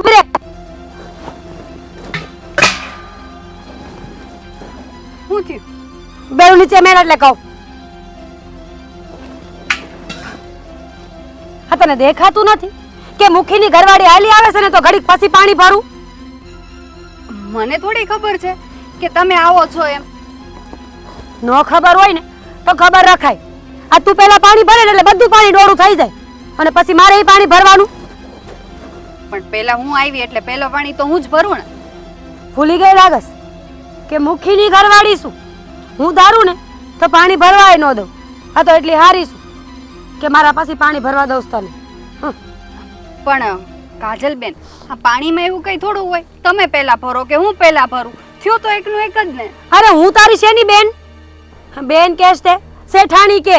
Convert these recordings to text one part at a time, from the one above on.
ઉભી રે. શું થયું? બેરું નીચે મેળ એટલે કહું. હા, તને દેખાતું નથી કે મુખીની ઘરવાળી હાલી આવે છે ને તો ઘડીક પછી પાણી ભરું? મને થોડી ખબર છે કે તમે આવો છો એમ. નો ખબર હોય ને તો ખબર રખાય. આ તું પેલા પાણી ભરે ને એટલે બધું પાણી ડોળું થઈ જાય અને પછી મારે એ પાણી ભરવાનું. પણ પેલા હું આવી એટલે પેલો પાણી તો હું જ ભરું ને. ભૂલી ગઈ લાગસ કે મુખીની ઘરવાળી શું? હું ધારું ને તો પાણી ભરવાય ન દઉં. આ તો એટલી હારી છું કે મારા પાસે પાણી ભરવા દઉં તને. પણ કાજલબેન, આ પાણીમાં એવું કઈ થોડું હોય તમે પેલા ભરો કે હું પેલા ભરું? થયું તો એકનું એક જ ને. અરે હું તારી શેની બેન? બેન કેસ તે શેઠાણી કે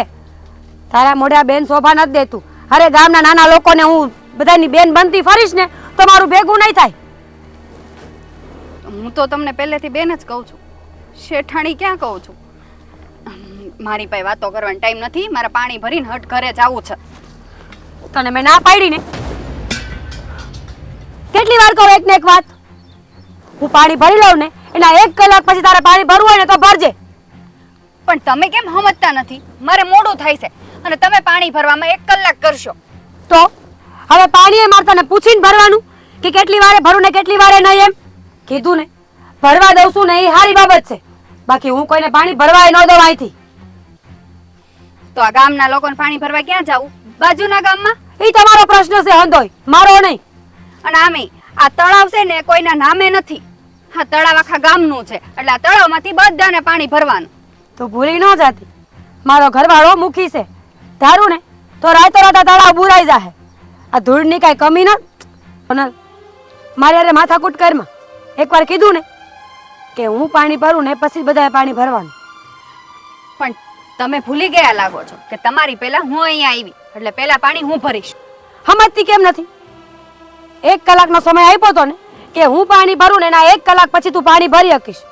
તારા મોઢા બેન શોભા નથી દેતું. અરે ગામના નાના લોકોને હું બધાની બેન બનતી ફરીશ ને તો મારું ભેગું નહીં થાય. હું તો તમને પહેલેથી બેન જ કહું છું, શેઠાણી ક્યાં કહું છું. મારી પાસે વાતો કરવાનો ટાઈમ નથી, મારે પાણી ભરીને હટ ઘરે જવું છે. તને મેં ના પાડી ને. કેટલી વાર કહું એક ને એક વાત? હું પાણી ભરી લઉં ને એના 1 કલાક પછી તારે પાણી ભરવું હોય ને તો ભરજે. પણ તમે કેમ સમજતા નથી? મારે મોડું થાય છે અને તમે પાણી ભરવામાં 1 કલાક કરશો તો હવે પાણી મારે તને પૂછીને ભરવાનું કે કેટલી વારે ભરું ને કેટલી વારે નહીં? એમ કીધું ને ભરવા દઉં છું ને એ સારી બાબત છે. બાકી હું કોઈને પાણી ભરવાય ન દઉં અહીંથી. તો આ ગામના લોકોને પાણી ભરવા ક્યાં જાવું? બાજુના ગામમાં? એ તમારો પ્રશ્ન છે હંધોય, મારો નહીં. અને આમે આ તળાવ છે ને કોઈના નામે નથી. હા, તળાવ આખા ગામનું છે એટલે આ તળાવમાંથી બધાને પાણી ભરવાનું. તો ભૂલી ન જાતી, મારો ઘરવાળો મુખી છે. ધારું ને તો રાતો રાતા તળાવ બુરાઈ જાહે. આ ધૂળની કાંઈ કમી ન. મારી અરે માથાકૂટ કરમાં એકવાર કીધું ને કે હું પાણી ભરું ને પછી બધાએ પાણી ભરવાનું. પણ તમે ભૂલી ગયા લાગો છો કે તમારી પહેલા હું અહીંયા આવી એટલે પહેલા પાણી હું ભરીશ. સમજતી કેમ નથી? 1 કલાકનો સમય આપ્યો તો ને કે હું પાણી ભરું ને એના 1 કલાક પછી તું પાણી ભરી શકીશ.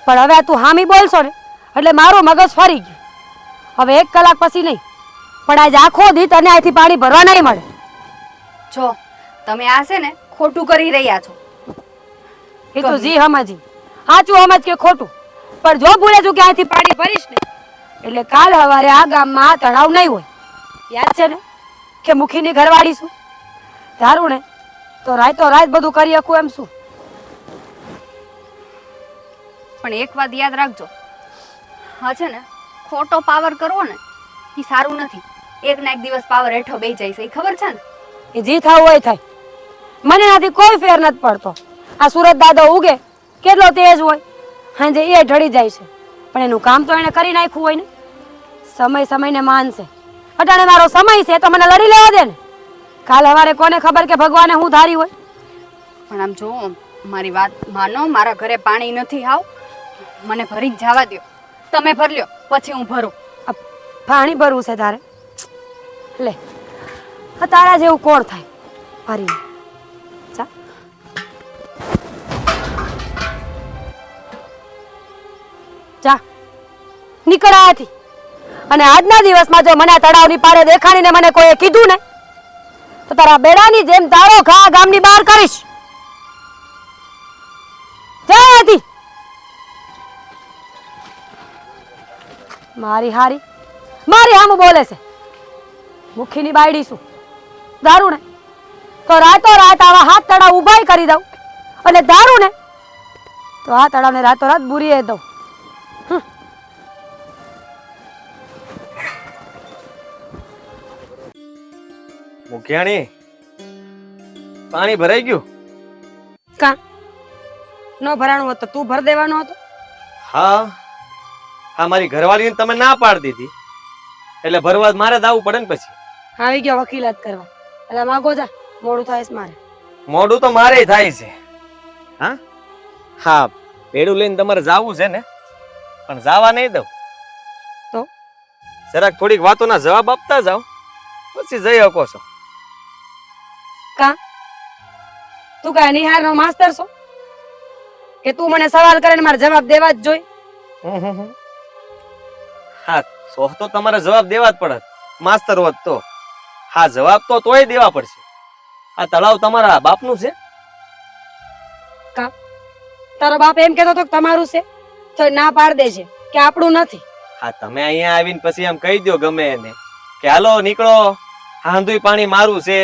પણ હવે તું હામી બોલશો ને એટલે મારું મગજ ફરી ગયું. હવે 1 કલાક પછી નહીં, પણ આજે આખો દી તને અહીંથી પાણી ભરવા નહીં મળે. જો તમે આ છે ને ખોટું કરી રહ્યા છો. એ તો જી સમજી, સાચું સમજ કે ખોટું, પણ જો ભૂલે છું કે અહીંથી પાણી ભરીશ ને એટલે કાલ સવારે આ ગામમાં આ તળાવ નહીં હોય. યાદ છે ને કે મુખીની ઘરવાળી છું? ધારું ને તો રાત બધું કરી શકું એમ શું? પણ એક વાત યાદ રાખજો, હા છે ને ખોટો પાવર કરવો ને એ સારું નથી. એક ના એક દિવસ પાવર હેઠો બેસી જાય છે, એ ખબર છે ને? એ જી થવું હોય થાય, મને એનાથી કોઈ ફેર નથી પડતો. આ સુરત દાદો ઉગે કેટલો તેજ હોય, હાંજે એ ઢળી જાય છે, પણ એનું કામ તો એને કરી નાખ્યું હોય ને. સમય સમયને માનશે. અટાણે મારો સમય છે તો મને લડી લેવા દે ને. કાલ સવારે કોને ખબર કે ભગવાને હું ધારી હોય. પણ આમ જો મારી વાત માનો, મારા ઘરે પાણી નથી, આવ મને ભરી જવા દો. તમે ભર લ્યો પછી હું ભરું. પાણી ભરવું છે તારે? લે, તારા જેવું કોણ થાય ભરી? જા જા, નીકળ આયાથી. અને આજના દિવસમાં જો મને તળાવની પાળે દેખાડીને મને કોઈએ કીધું ને તો તારા બેડાની જેમ તારો ઘા ગામની બહાર કરીશ. જા આયાથી. મારી હારી મારી હામું બોલે છે. મુખીની બાયડી શું? દારૂ ને તો રાતો રાત આવા હાથ તળાવ ઉભાઈ કરી દઉં, અને દારૂ ને તો આ તળાવને રાતો રાત બુરીએ દઉં. મુખિયાણી, પાણી ભરાઈ ગયું? કા નો ભરાણું હોત તો તું ભર દેવાનો હતો? હા હા, મારી ઘરવાળીને તમે ના પાડી દીધી એટલે ભરવા મારે જ આવવું પડે ને. પછી આવી ગયો વકીલાત કરવા. એટલે માગો જા, મોડું થાય છે મારે. મોડું તો મારે થાય છે. હા હા, પેડું લઈને તમારે જાવું છે ને, પણ જવા નહીં દઉં. તો જરાક થોડીક વાતોના જવાબ આપતા જાઓ પછી જઈ શકો છો. કા તું કા નિહાર નો માસ્ટર છો કે તું મને સવાલ કરે ને મારે જવાબ દેવા જ જોઈ? હા, સોહ તો તમારે જવાબ દેવા જ પડે. માસ્તર હોત તો હા, જવાબ તો તોય દેવા પડશે. આ તળાવ તમારા બાપનું છે? તારો બાપ એમ કહેતો હતો કે તમારું છે તો ના પાડ દેજે કે આપણું નથી. હા તમે અહીંયા આવીને પછી એમ કહી દો ગમે એને કે હાલો નીકળો, હાંધુય પાણી મારું છે,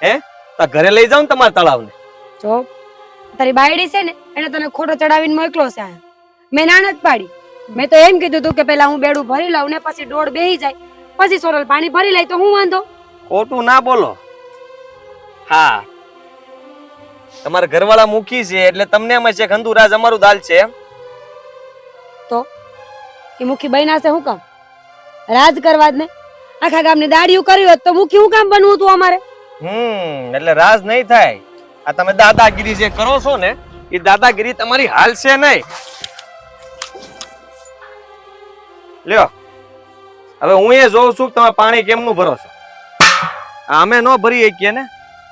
હે તો ઘરે લઈ જાવ ને તમારા તળાવને. જો તારી બાયડી છે ને એને તને ખોટો ચડાવીને મોકલો છે આ. મેં ના નથી પાડી. મેં તો એમ કીધું તું કે પેલા હું બેડું ભરી લઉં ને પછી ડોળ બેહી જાય, પછી સોનલ પાણી ભરી લઈ તો હું વાંધો. ખોટું ના બોલો. હા તમારા ઘરવાળા મૂકી છે એટલે તમને એમ છે કે હંધુરાજ અમારું દાલ છે એમ. તો એ મુખી બન્યા છે હું કામ? રાજ કરવા જ ને. આખા ગામની દાડીયું કર્યું હોત તો મુખી હું કામ બનવું તું અમારે? એટલે રાજ નહીં થાય. આ તમે દાદાગીરી જે કરો છો ને એ દાદાગીરી તમારી હાલ છે નહીં. લ્યો હવે હું એ જોઉં છું કે તમે પાણી કેમનું ભરો છો. અમે ન ભરી શકીએ ને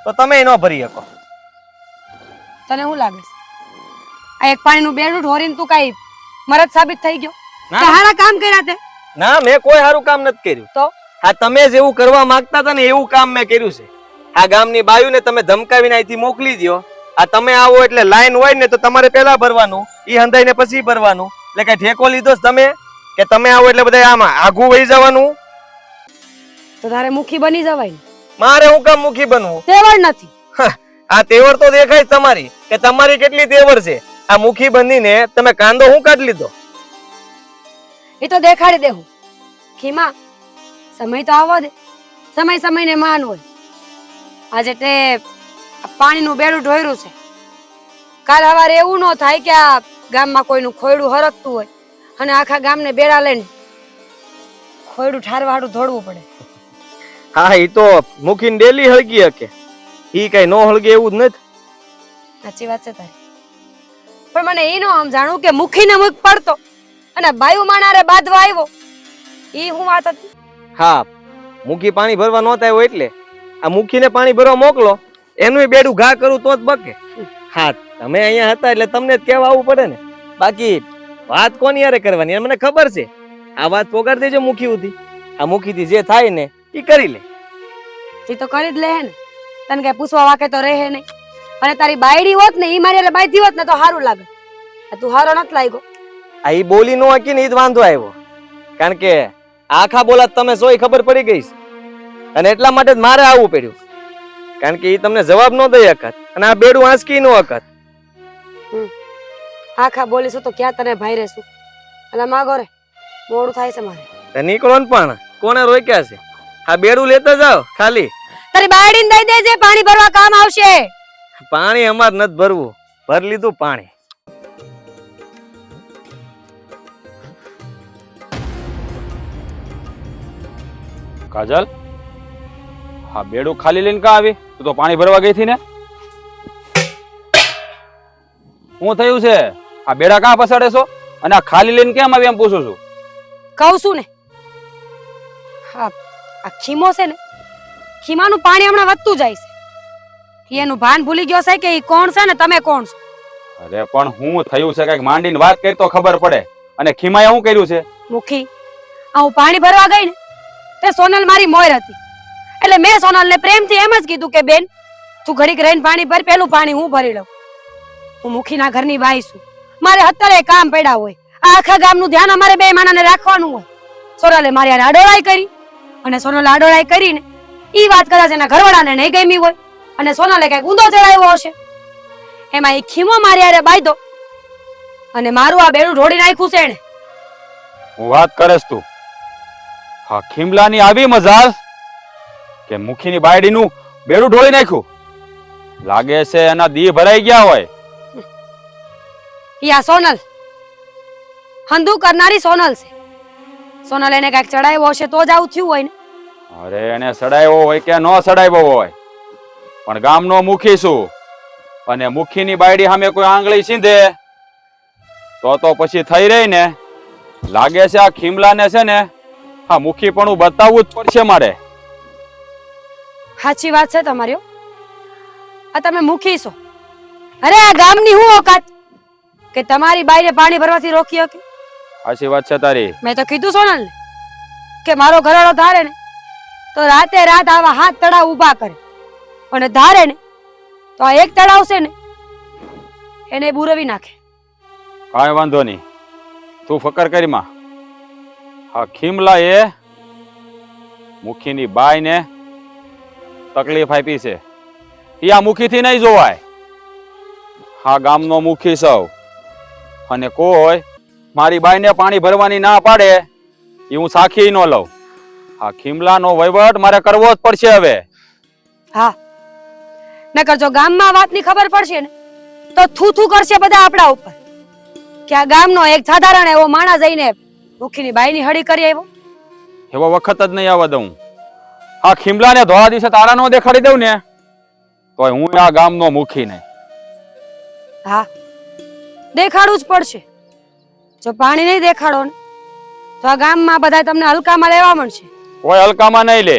તો તમે ન ભરી શકો. તને શું લાગે છે આ એક પાણીનું બેડું ઢોરીને તું કઈ મરદ સાબિત થઈ ગયો? સારા કામ કર્યા તે? ના મેં કોઈ સારું કામ નથી કર્યું. તો હા તમે જેવું કરવા માંગતા હતા ને એવું કામ મેં કર્યું છે. આ ગામની બાયુને તમે ધમકાવીને અહીંથી મોકલી દો. આ તમે આવો એટલે લાઈન હોય ને તો તમારે પહેલા ભરવાનું, ઈ હંધાઈને પછી ભરવાનું. એટલે કઈ ઠેકો લીધો તમે કે તમે આવો એટલે બધા આમાં આઘું વહી જવાનું? તો તારે મુખી બની જવાય ને. મારે હું કામ મુખી બનવું? તેવડ નથી. આ તેવર તો દેખાય જ તમારી કે તમારી કેટલી તેવર છે. આ મુખી બનીને તમે કાંદો હું કાઢી લીધો? એ તો દેખાડી દેવું. ખીમા સમય તો આવવા દે. સમય સમયને માન હોય. આજે તે પાણીનું બેડું ઢોર્યું છે. કાલ સવારે એવું ન થાય કે આ ગામમાં કોઈનું ખોયડું હરકતું હોય અને આખા ગામને બેડા લઈને ખોયડું ઠારવાડું દોડવું પડે. હા ઈ તો મુખીને ડેલી હળગી હકે. ઈ કઈ નો હળગે એવું જ નથી. સાચી વાત છે તારી. પણ મને એ ન સમજાણું કે મુખીને મુખ પડતો અને બાયુ માણારે બાંધવા આવ્યો. ઈ હું વાત હતી? હા મુખી પાણી ભરવા નહોતા આવ્યો એટલે આ મુખીને પાણી ભરવા મોકલો, એનું બેડું ઘા કરું તો જ બકે. હા તમે અહીંયા હતા એટલે તમને જ કહેવા આવવું પડે ને. બાકી વાત કોની યારે કરવાની એ મને ખબર છે. આ વાત પોગાડ દેજો મુખી ઉધી. આ મુખીથી જે થાય ને એ કરી લે. એ તો કરી જ લે ને. તને કઈ પૂછવા વાકે તો રહે નહીં. અને તારી બાયડી હોત ને ઈ મારી એટલે બાયડી હોત ને તો સારું લાગે. તું હારો નથી લાગ્યો. આ ઈ બોલી નો હકી ને ઈ જ વાંધો આવ્યો. કારણ કે આખા બોલા તમે સોય ખબર પડી ગઈ છે. અને એટલા માટે જ મારે આવવું પડ્યું. કારણ કે ઈ તમને જવાબ ન દઈ હકત અને આ બેડું આંચકી નો હકત. આખા બોલીશું તો ક્યાં તને ભાઈ રહેશું. એટલે માગો રે મોડું થાય છે મારે. નીકળો ને પણ કોને રોક્યા છે? આ બેડું લેતા જાઓ ખાલી. તારી બાયડીને દઈ દેજે, પાણી ભરવા કામ આવશે. પાણી અમાર નથી ભરવું, ભરી લીધું પાણી. કાજલ, હા બેડું ખાલી લઈને કા આવી? તું તો પાણી ભરવા ગઈ હતી ને. શું થયું છે? આ બેડા કાં પસાડે છો અને આ ખાલી લઈને કેમ આવી એમ પૂછું છું. કહું છું ને. હા આ ખીમો છે ને, ખીમાનું પાણી હમણાં વધતું જાય છે. એનું ભાન ભૂલી ગયો છે કે ઈ કોણ છે ને તમે કોણ છો. અરે પણ હું થયું છે કઈક માંડીને વાત કરી તો ખબર પડે. અને ખીમાએ શું કર્યું છે? મુખી આ હું પાણી ભરવા ગઈ ને તે સોનલ મારી મોર હતી. એટલે મેં સોનલને પ્રેમથી એમ જ કીધું કે બેન તું ઘડીક રહીને પાણી ભર, પેલું પાણી હું ભરી લઉં. હું મુખીના ઘરની બાઈ છું. મારે અત્યારે કામ પડ્યા હોય. આ આખા ગામનું ધ્યાન અમારે બે માણાને રાખવાનું હોય. સોનલે મારી યાર આડોળાઈ કરી અને સોનલ આડોળાઈ કરીને ઈ વાત કદાચ એના ઘરવાળાને નહીં ગમી હોય અને સોનલે કઈક ઊંધો ચડાવ્યો હશે. એમાં ઈ ખીમો મારી યારે બાયદો અને મારું આ બેડું ઢોળી નાખ્યું છે એને. હું વાત કરેસ તું? હા ખીમલાની આવી મજાલ કે મુખીની બાયડીનું બેડું ઢોળી નાખ્યું. લાગે છે એના દી ભરાઈ ગયા હોય. યા સોનલ હંધુ કરનારી સોનલ છે. સોનલ એને કઈક ચડાવ્યો હશે તો જ આવું થયું હોય ને. અરે એને સડાવ્યો હોય કે ન સડાવ્યો હોય, પણ ગામનો મુખી છું અને મુખીની બાયડી સામે કોઈ આંગળી સીંધે તો પછી થઈ રહી ને. લાગે છે આ ખીમલાને છે ને હા મુખી પણ બતાવવું જ પડશે મારે. સાચી વાત છે તમારી. આ તમે મુખી છો. અરે આ ગામની હું ઓકાત કે તમારી બાઈને પાણી ભરવાથી રોકી શકે? સાચી વાત છે તારી. મેં તો કીધું સોનલ ને કે મારો ઘરવાળો ધારે ને તો રાતે રાત આવા હાથ તળાવ ઊભા કરે અને ધારે ને તો આ એક તળાવ છે ને એને બુરવી નાખે. કાંઈ વાંધો નહીં, તું ફકર કરી માં. હા ખીમલા એ મુખીની બાઈને તકલીફ આપી છે, એ આ મુખીથી નહીં જોવાય. હા ગામનો મુખી સૌ, અને કોઈ મારી બાઈને પાણી ભરવાની ના પાડે એ હું સાખી ન લઉં. આ ખીમલાનો વહીવટ મારે કરવો જ પડશે હવે. હા, નકર જો ગામમાં વાતની ખબર પડશે ને તો થૂ કરશે બધા આપણા ઉપર કે આ ગામનો એક સાધારણ એવો માણસ જઈને મુખીની બાઈની હળી કરી આવ્યો. એવો વખત જ નહીં આવવા દઉં. આ ખીમલાને ધોળા દિવસે તારા નો દેખાડી દઉં ને તો હું આ ગામનો મુખી નહીં. હા, દેખાડવું જ પડશે. જો પાણી નહીં દેખાડો ને તો આ ગામમાં બધા તમને હલકામાં લેવા મળશે. કોઈ હલકામાં નહીં લે,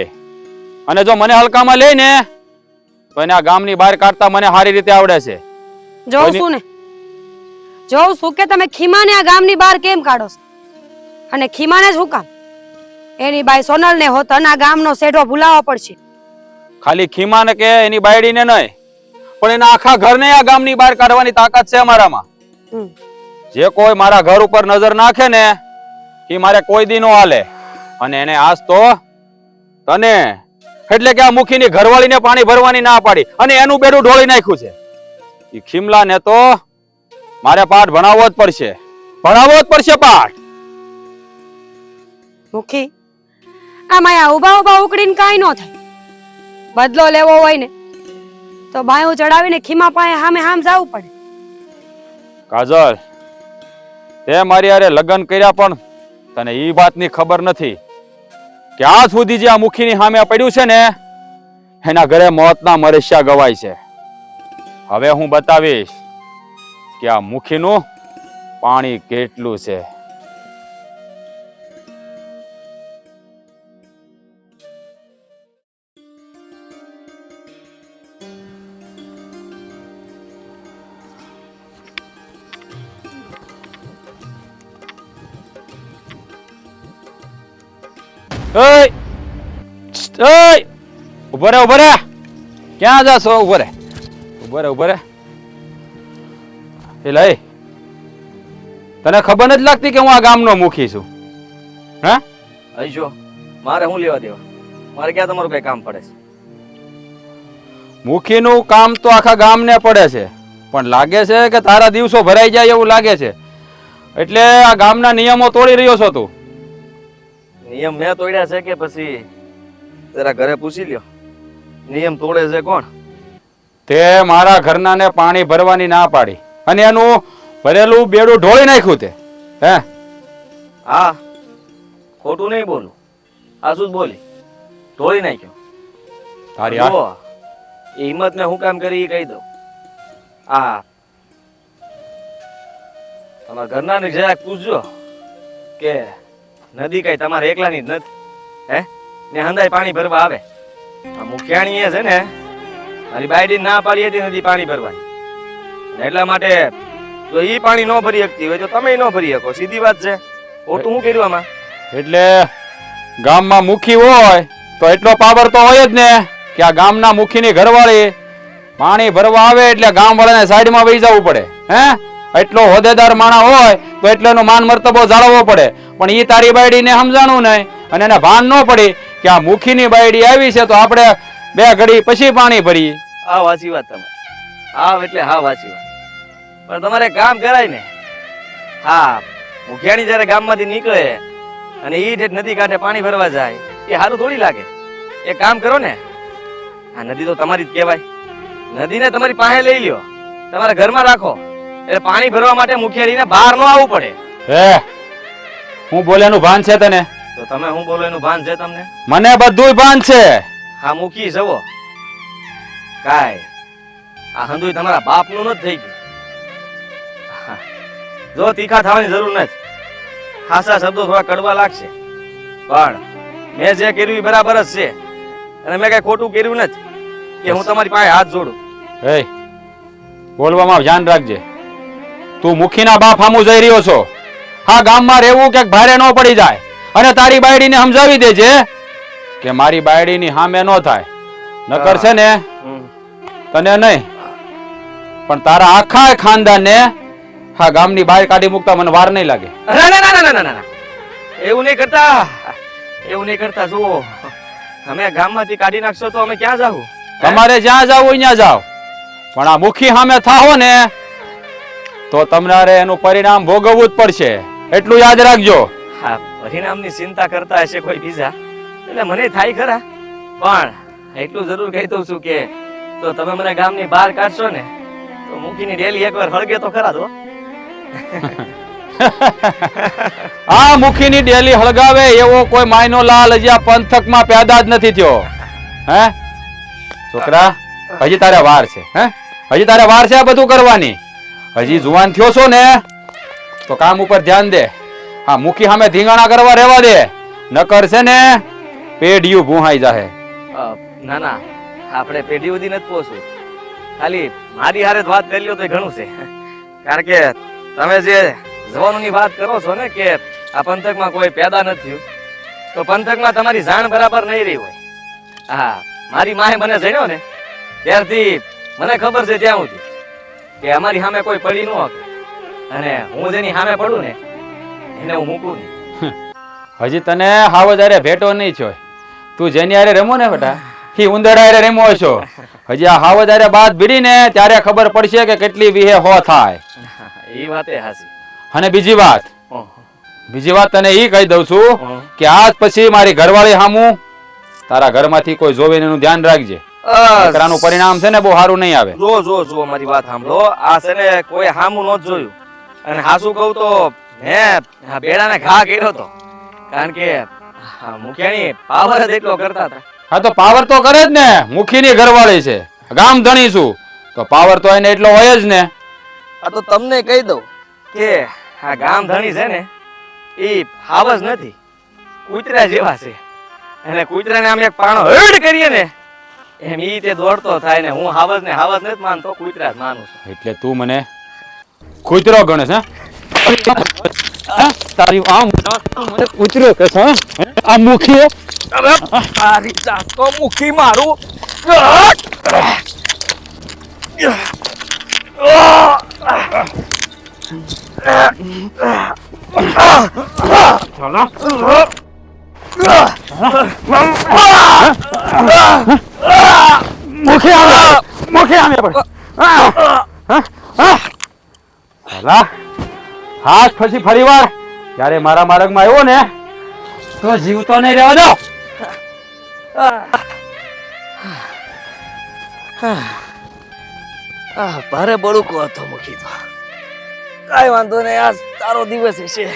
અને જો મને હલકામાં લે ને તો એને આ ગામની બહાર કાઢતા મને સારી રીતે આવડે છે. જોઉં છું ને, જોઉં છું કે તમે ખીમાને આ ગામની બહાર કેમ કાઢો છો, અને ખીમાને શું કામ? એની બાઈ સોનલ ને હોત અને આ ગામનો શેઢો ભૂલાવો પડશે. ખાલી ખીમાને કે એની બાયડીને નહીં, પણ એના આખા ઘરને આ ગામની બહાર કાઢવાની તાકાત છે અમારામાં. હમ. જે કોઈ મારા ઘર ઉપર નજર નાખે ને એ મારે કોઈ દી નો હાલે. અને એને આજ તો તને એટલે કે આ મુખીની ઘરવાળીને પાણી ભરવાની ના પાડી અને એનું બેડું ઢોળી નાખ્યું છે. એ ખીમલાને તો મારે પાઠ ભણાવવો જ પડશે, ભણાવવો જ પડશે પાઠ. મુખી, આમાં આ ઉભા ઉભા ઉકળીને કાંઈ ન થાય. બદલો લેવો હોય ને તો બાયું ચડાવીને ખીમા પાસે હામે હામ જવું પડે. કાજલ, તે મારી હારે લગ્ન કર્યા પણ તને ઈ વાતની ખબર નથી કે આજ સુધી જે આ મુખીની સામે પડ્યું છે ને એના ઘરે મોતના મરસ્યા ગવાય છે. હવે હું બતાવીશ કે આ મુખીનું પાણી કેટલું છે. ઉભો રે, ઉભો રે, ક્યાં જાશો? ઉભો રે, ઉભો રે, ઉભો રે. એ લઈ, તને ખબર નથી લાગતી કે હું આ ગામનો મુખી છું? હે આઈશો, મારે હું લેવા દેવા? મારે ક્યાં તમારું કઈ કામ પડે છે? મુખીનું કામ તો આખા ગામને પડે છે, પણ લાગે છે કે તારા દિવસો ભરાઈ જાય એવું લાગે છે, એટલે આ ગામના નિયમો તોડી રહ્યો છો તું. નિયમ મેં તોડ્યા છે કે પછી જરા ઘરે પૂછી લ્યો, નિયમ તોડે છે કોણ? તે મારા ઘરનાને પાણી ભરવાની ના પાડી અને એનું ભરેલું બેડું ઢોળી નાખ્યું તે. હે હા, ખોટું નહીં બોલું, આસુ જ બોલી. ઢોળી નાખ્યો. તારી આ જુઓ, એ હિંમત મેં હું કામ કરી એ કહી દઉં. હા, તમારા ઘરના ને જરાક પૂછજો કે નદી કઈ તમારે એકલાની જ નથી. હે ને હંદાય પાણી ભરવા આવે. આ મુખિયાણી એ છે ને મારી બાયડી ના પાડી હતી નદી પાણી ભરવાની, એટલા માટે જો ઈ પાણી ન ભરી શકતી હોય તો તમે ન ભરી શકો. સીધી વાત છે. ખોટું શું કર્યું આમાં? એટલે ગામમાં મુખી હોય તો એટલો પાવર તો હોય જ ને કે આ ગામના મુખીની ઘરવાળી પાણી ભરવા આવે એટલે ગામ વાળાને સાઈડમાં વહી જવું પડે. હે એટલો હોદ્દેદાર માણા હોય તો એટલો એનો માન મર્તબો જાળવવો પડે. પણ ઈ તારી બાયડીને સમજાણું નહીં અને એને ભાન ન પડી કે આ મુખીની બાયડી આવી છે તો આપણે બે ઘડી પછી પાણી ભરીએ. હા, વાંચી વાત તમે. હા એટલે હા, વાંચી વાત. પણ તમારે કામ કરાય ને. હા, મુખિયાણી જયારે ગામમાંથી નીકળે અને ઈ ઠેઠ નદી કાંઠે પાણી ભરવા જાય એ સારું થોડી લાગે. એ કામ કરો ને, આ નદી તો તમારી જ કહેવાય. નદીને તમારી પાસે લઈ લ્યો, તમારા ઘરમાં રાખો, એટલે પાણી ભરવા માટે મુખિયાણીને બહાર ન આવવું પડે. હે હું બોલ્યાનું ભાન છે તને? તો તમે હું બોલો એનું ભાન છે તમને? મને બધુંય ભાન છે. હા, મૂકી જવો કાય આ હંધુય તમારા બાપનું નથી થઈ ગયું. હા, જો તીખા થવાની જરૂર નથી. ખાસા શબ્દો થોડા કડવા લાગશે, પણ મેં જે કર્યું એ બરાબર જ છે અને મેં કઈ ખોટું કર્યું નથી કે હું તમારી પાસે હાથ જોડું. એ બોલવામાં ધ્યાન રાખજે. તું મુખીના બાપ સામું જઈ રહ્યો છો. હા, ગામમાં રહેવું કે ભારે ન પડી જાય અને તારી બાયડીને સમજાવી દેજે કે મારી બાયડીની સામે ન થાય. નકર છે ને તને નહીં પણ તારા આખા ખાનદાનને હા ગામની બહાર કાઢી મૂકતા મને વાર નહીં લાગે. ના ના ના ના ના ના એવું નહીં કરતા જુઓ અમે ગામમાંથી કાઢી નાખશો તો અમે ક્યાં જાવું? તમારે જ્યાં જાવ હોય ત્યાં જાવ, પણ આ મુખી સામે થાઓ ને તો તમારે એનું પરિણામ ભોગવવું જ પડશે, એટલું યાદ રાખજો. હા, પરિણામની ચિંતા કરતા હશે કોઈ બીજા, એટલે મને થાય ખરા, પણ એટલું જરૂર કહી દઉં છું કે તો તમે મને ગામની બહાર કાઢશો ને તો મુખીની ડેલી એકવાર હળગે તો ખરા દો. આ મુખીની ડેલી હળગાવે એવો કોઈ માયનો લાલ હજી આ પંથકમાં પેદા જ નથી થયો. હે છોકરા, હજી તારે વાર છે. હજી તારે વાર છે આ બધું કરવાની. હજી જુવાન થયો છો ને તો કામ ઉપર ધ્યાન દે. હા, મુખી સામે ધીંગાણા કરવા રહેવા દે, નકર છે ને પેઢીયું ભૂહાઈ જાહે. ના ના, આપણે પેઢી સુધી નથી પહોંચવું, ખાલી મારી હારે જ વાત કરી લ્યો તો ઘણું છે. કારણ કે તમે જે જવાનોની વાત કરો છો ને કે આ પંથકમાં કોઈ પેદા નથી થયું, તો પંથકમાં તમારી જાણ બરાબર નહીં રહી હોય. હા, મારી માએ મને જણ્યો ને ત્યારથી મને ખબર છે ત્યાં સુધી કે અમારી સામે કોઈ પડી ન શકે, અને હું જેની સામે પડું ને એને હું મૂકું નહીં. હજી તને હાવજારે ભેટો નહીં છો. તું જેની હારે રમો ને બેટા એ ઉંદરડા હારે રમો છો. હજી આ હાવજારે બાદ ભીડી ને ત્યારે ખબર પડશે કે કેટલી વિહે હો થાય. એ વાતે હાસી. અને બીજી વાત તને ઈ કહી દઉં છું કે આજ પછી મારી ઘરવાળી હામું તારા ઘરમાંથી કોઈ જોવે એનું ધ્યાન રાખજે. દીકરાનું પરિણામ છે ને બહુ સારું નહીં આવે. જો મારી વાત સાંભળો, આ છે ને કોઈ હામું ન જોયું, અને હાસુ કહું તો મેં બેડાને ઘા કર્યો હતો, કારણ કે મુખિયાણી પાવર જ એટલો કરતા હતા. હા તો પાવર તો કરે જ ને, મુખીની ઘરવાળી છે, ગામ ધણી છું તો પાવર તો એને એટલો હોય જ ને. આ તો તમને કહી દઉં કે આ ગામ ધણી છે ને એ હાવજ નથી, કૂતરા જેવા છે, અને કૂતરાને આમ એક પાણો હડ કરીએ ને એમ ઈ તે દોડતો થાય ને. હું હાવજ નથી માનતો, કૂતરા જ માનું છું. એટલે તું મને કૂતરો ગણેશ? તારી આમ કૂતરો કે છે આ મુખી? અરે તારી જાત તો મુખી મારું. હાથ પછી ફરી વાર ત્યારે મારા માર્ગમાં આવ્યો ને તો જીવતો નહીં રહેવા દો. ભારે બળુકો હતો મુખી તો. કાઈ વાંધો નહીં, આજ તારો દિવસ હશે.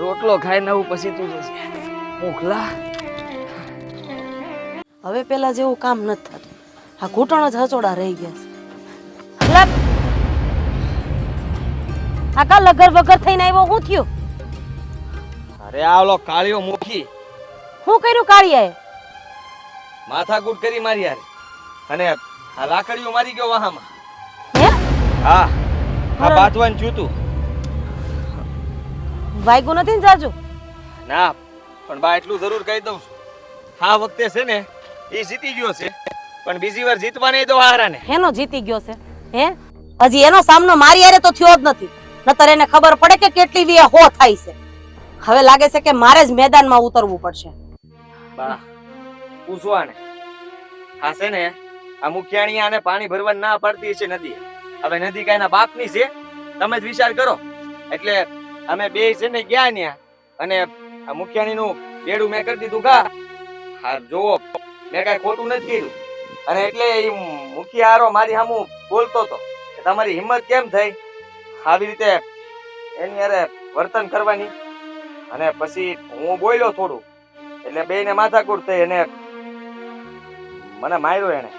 રોટલો ખાઈ નવું પછી તું જશે. મુખલા હવે પેલા જેવું કામ નથી થતું. આ ઘૂંટણો જ હચોડા રહી ગયા છે. એટલે આકા લગર વગર થઈને આવ્યો, હું થયું? અરે આલો કાળિયો મુખી હું કર્યું કાળિયાએ? માથાકૂટ કરી મારી યાર, અને આ લાકડીઓ મારી ગયો વાહામાં. હે? હા, આ બાતવાન ચૂતું. વાગ્યું નથી ને જાજુ? ના, પણ બા એટલું જરૂર કહી દઉં છું, આ વખતે છે ને એ જીતી ગયો છે, પણ બીજી વાર જીતવા નહીં દો હારાને. એનો જીતી ગયો છે? હે, હજી એનો સામનો મારી હારે તો થયો જ નથી, નતર એને ખબર પડે કે કેટલી વીએ હો થાય છે. હવે લાગે છે કે મારે જ મેદાનમાં ઉતરવું પડશે. બા પૂછવાને આ છે ને આ મુખિયાણી આને પાણી ભરવા ના પડતી છે નદી. હવે નદી કાઈના બાપની છે, તમે જ વિચાર કરો. એટલે અમે બે છે ને ગયા ન્યા, અને આ મુખિયાણી નું બેડું મેં કરી દીધું ઘા. હા જોવો, મેં કઈ ખોટું નથી કર્યું, અને એટલે એ મુખિયારો મારી સામું બોલતો હતો કે તમારી હિંમત કેમ થઈ આવી રીતે એની હારે વર્તન કરવાની. અને પછી હું બોલ્યો થોડું, એટલે બેયને માથાકૂટ થઈ અને મને માર્યો એને.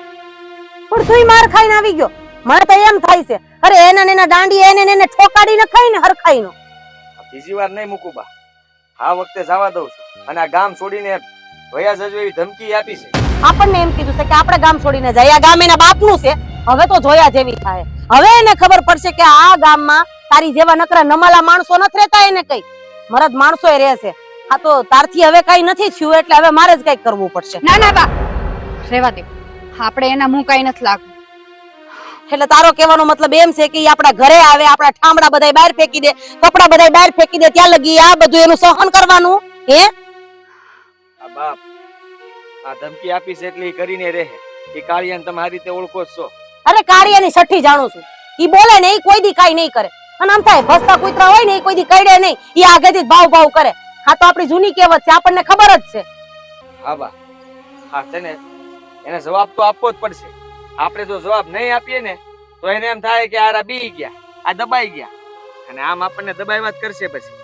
પણ તું માર ખાઈને આવી ગયો. મને તો એમ થાય છે અરે એના ને એના દાંડી એને ઠોકાડીને ખાઈને હરખાઈનો. બીજી વાર નહીં મૂકું બા, આ વખતે જવા દઉં છું, અને આ ગામ છોડીને વયા જજો એવી ધમકી આપી છે. આપણને એમ કીધું છે કે આપણે ગામ છોડીને જાય. આ ગામ એના બાપનું છે, હવે તો જોયા જેવી થાય. હવે એને ખબર પડશે કે આ ગામમાં તારી જેવા નકરા નમાલા માણસો નથી રહેતા, એને કઈ મરદ માણસો એ રહેશે. આ તો તારથી હવે કઈ નથી થયું, એટલે હવે મારે જ કઈક કરવું પડશે. ના ના બા, રેવા દે, આપણે એના મું કઈ નથી લાગવું. એટલે તારો કહેવાનો મતલબ એમ છે કે ઈ આપણા ઘરે આવે, આપણા ઠામડા બધાય બહાર ફેંકી દે, કપડા બધાય બહાર ફેંકી દે, ત્યાં લગી આ બધું એનું સહન કરવાનું? હે આ બાપ આ ધમકી આપીશ એટલે ઈ કરીને રહે. એ કાળિયાને તમે આ રીતે ઓળખો જ છો. અરે કાળિયાની છઠ્ઠી જાણું છું. ઈ બોલે ને ઈ કોઈ દી કાઈ નહીં કરે, અને આમ થાય ભસતા કૂતરા હોય ને ઈ કોઈ દી કઈડે નહીં, ઈ આગેથી જ ભાવ ભાવ કરે. હા તો આપણી જૂની કહેવત છે, આપણને ખબર જ છે. હા બા હા છે ને, એને જવાબ તો આપવો જ પડશે. આપણે જો જવાબ નહીં આપીએ ને તો એને એમ થાય કે આ બી ગયા, આ દબાઈ ગયા, અને આમ આપણને દબાવ્યા જ કરશે. પછી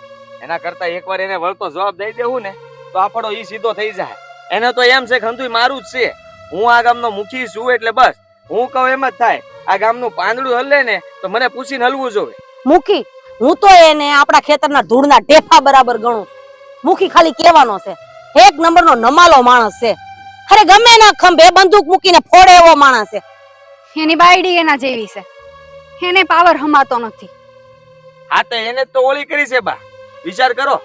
એના કરતા એકવાર એને વળતો જવાબ દઈ દેવું ને તો આપણો ઈ સીધો થઈ જાય. એને તો એમ છે કે હંધુય મારું જ છે, હું આ ગામનો મુખી છું, એટલે બસ હું કહું એમ જ થાય. આ ગામનું પાંદડું હલે ને તો મને પૂછીને હલવું જોવે. મુખી હું તો એને આપણા ખેતરના ધૂળના ઢેફા બરાબર ગણું છું. મુખી ખાલી કહેવાનો છે, એક નંબરનો નમાલો માણસ છે. અરે ગમે ના ખંભે બંદૂક મૂકીને ફોડે એવો માણસ છે. એની બાયડી એના જેવી છે, એને પાવર હમાતો નથી. હા તો એને જ તો ઓળી કરી છે બા, વિચાર કરો.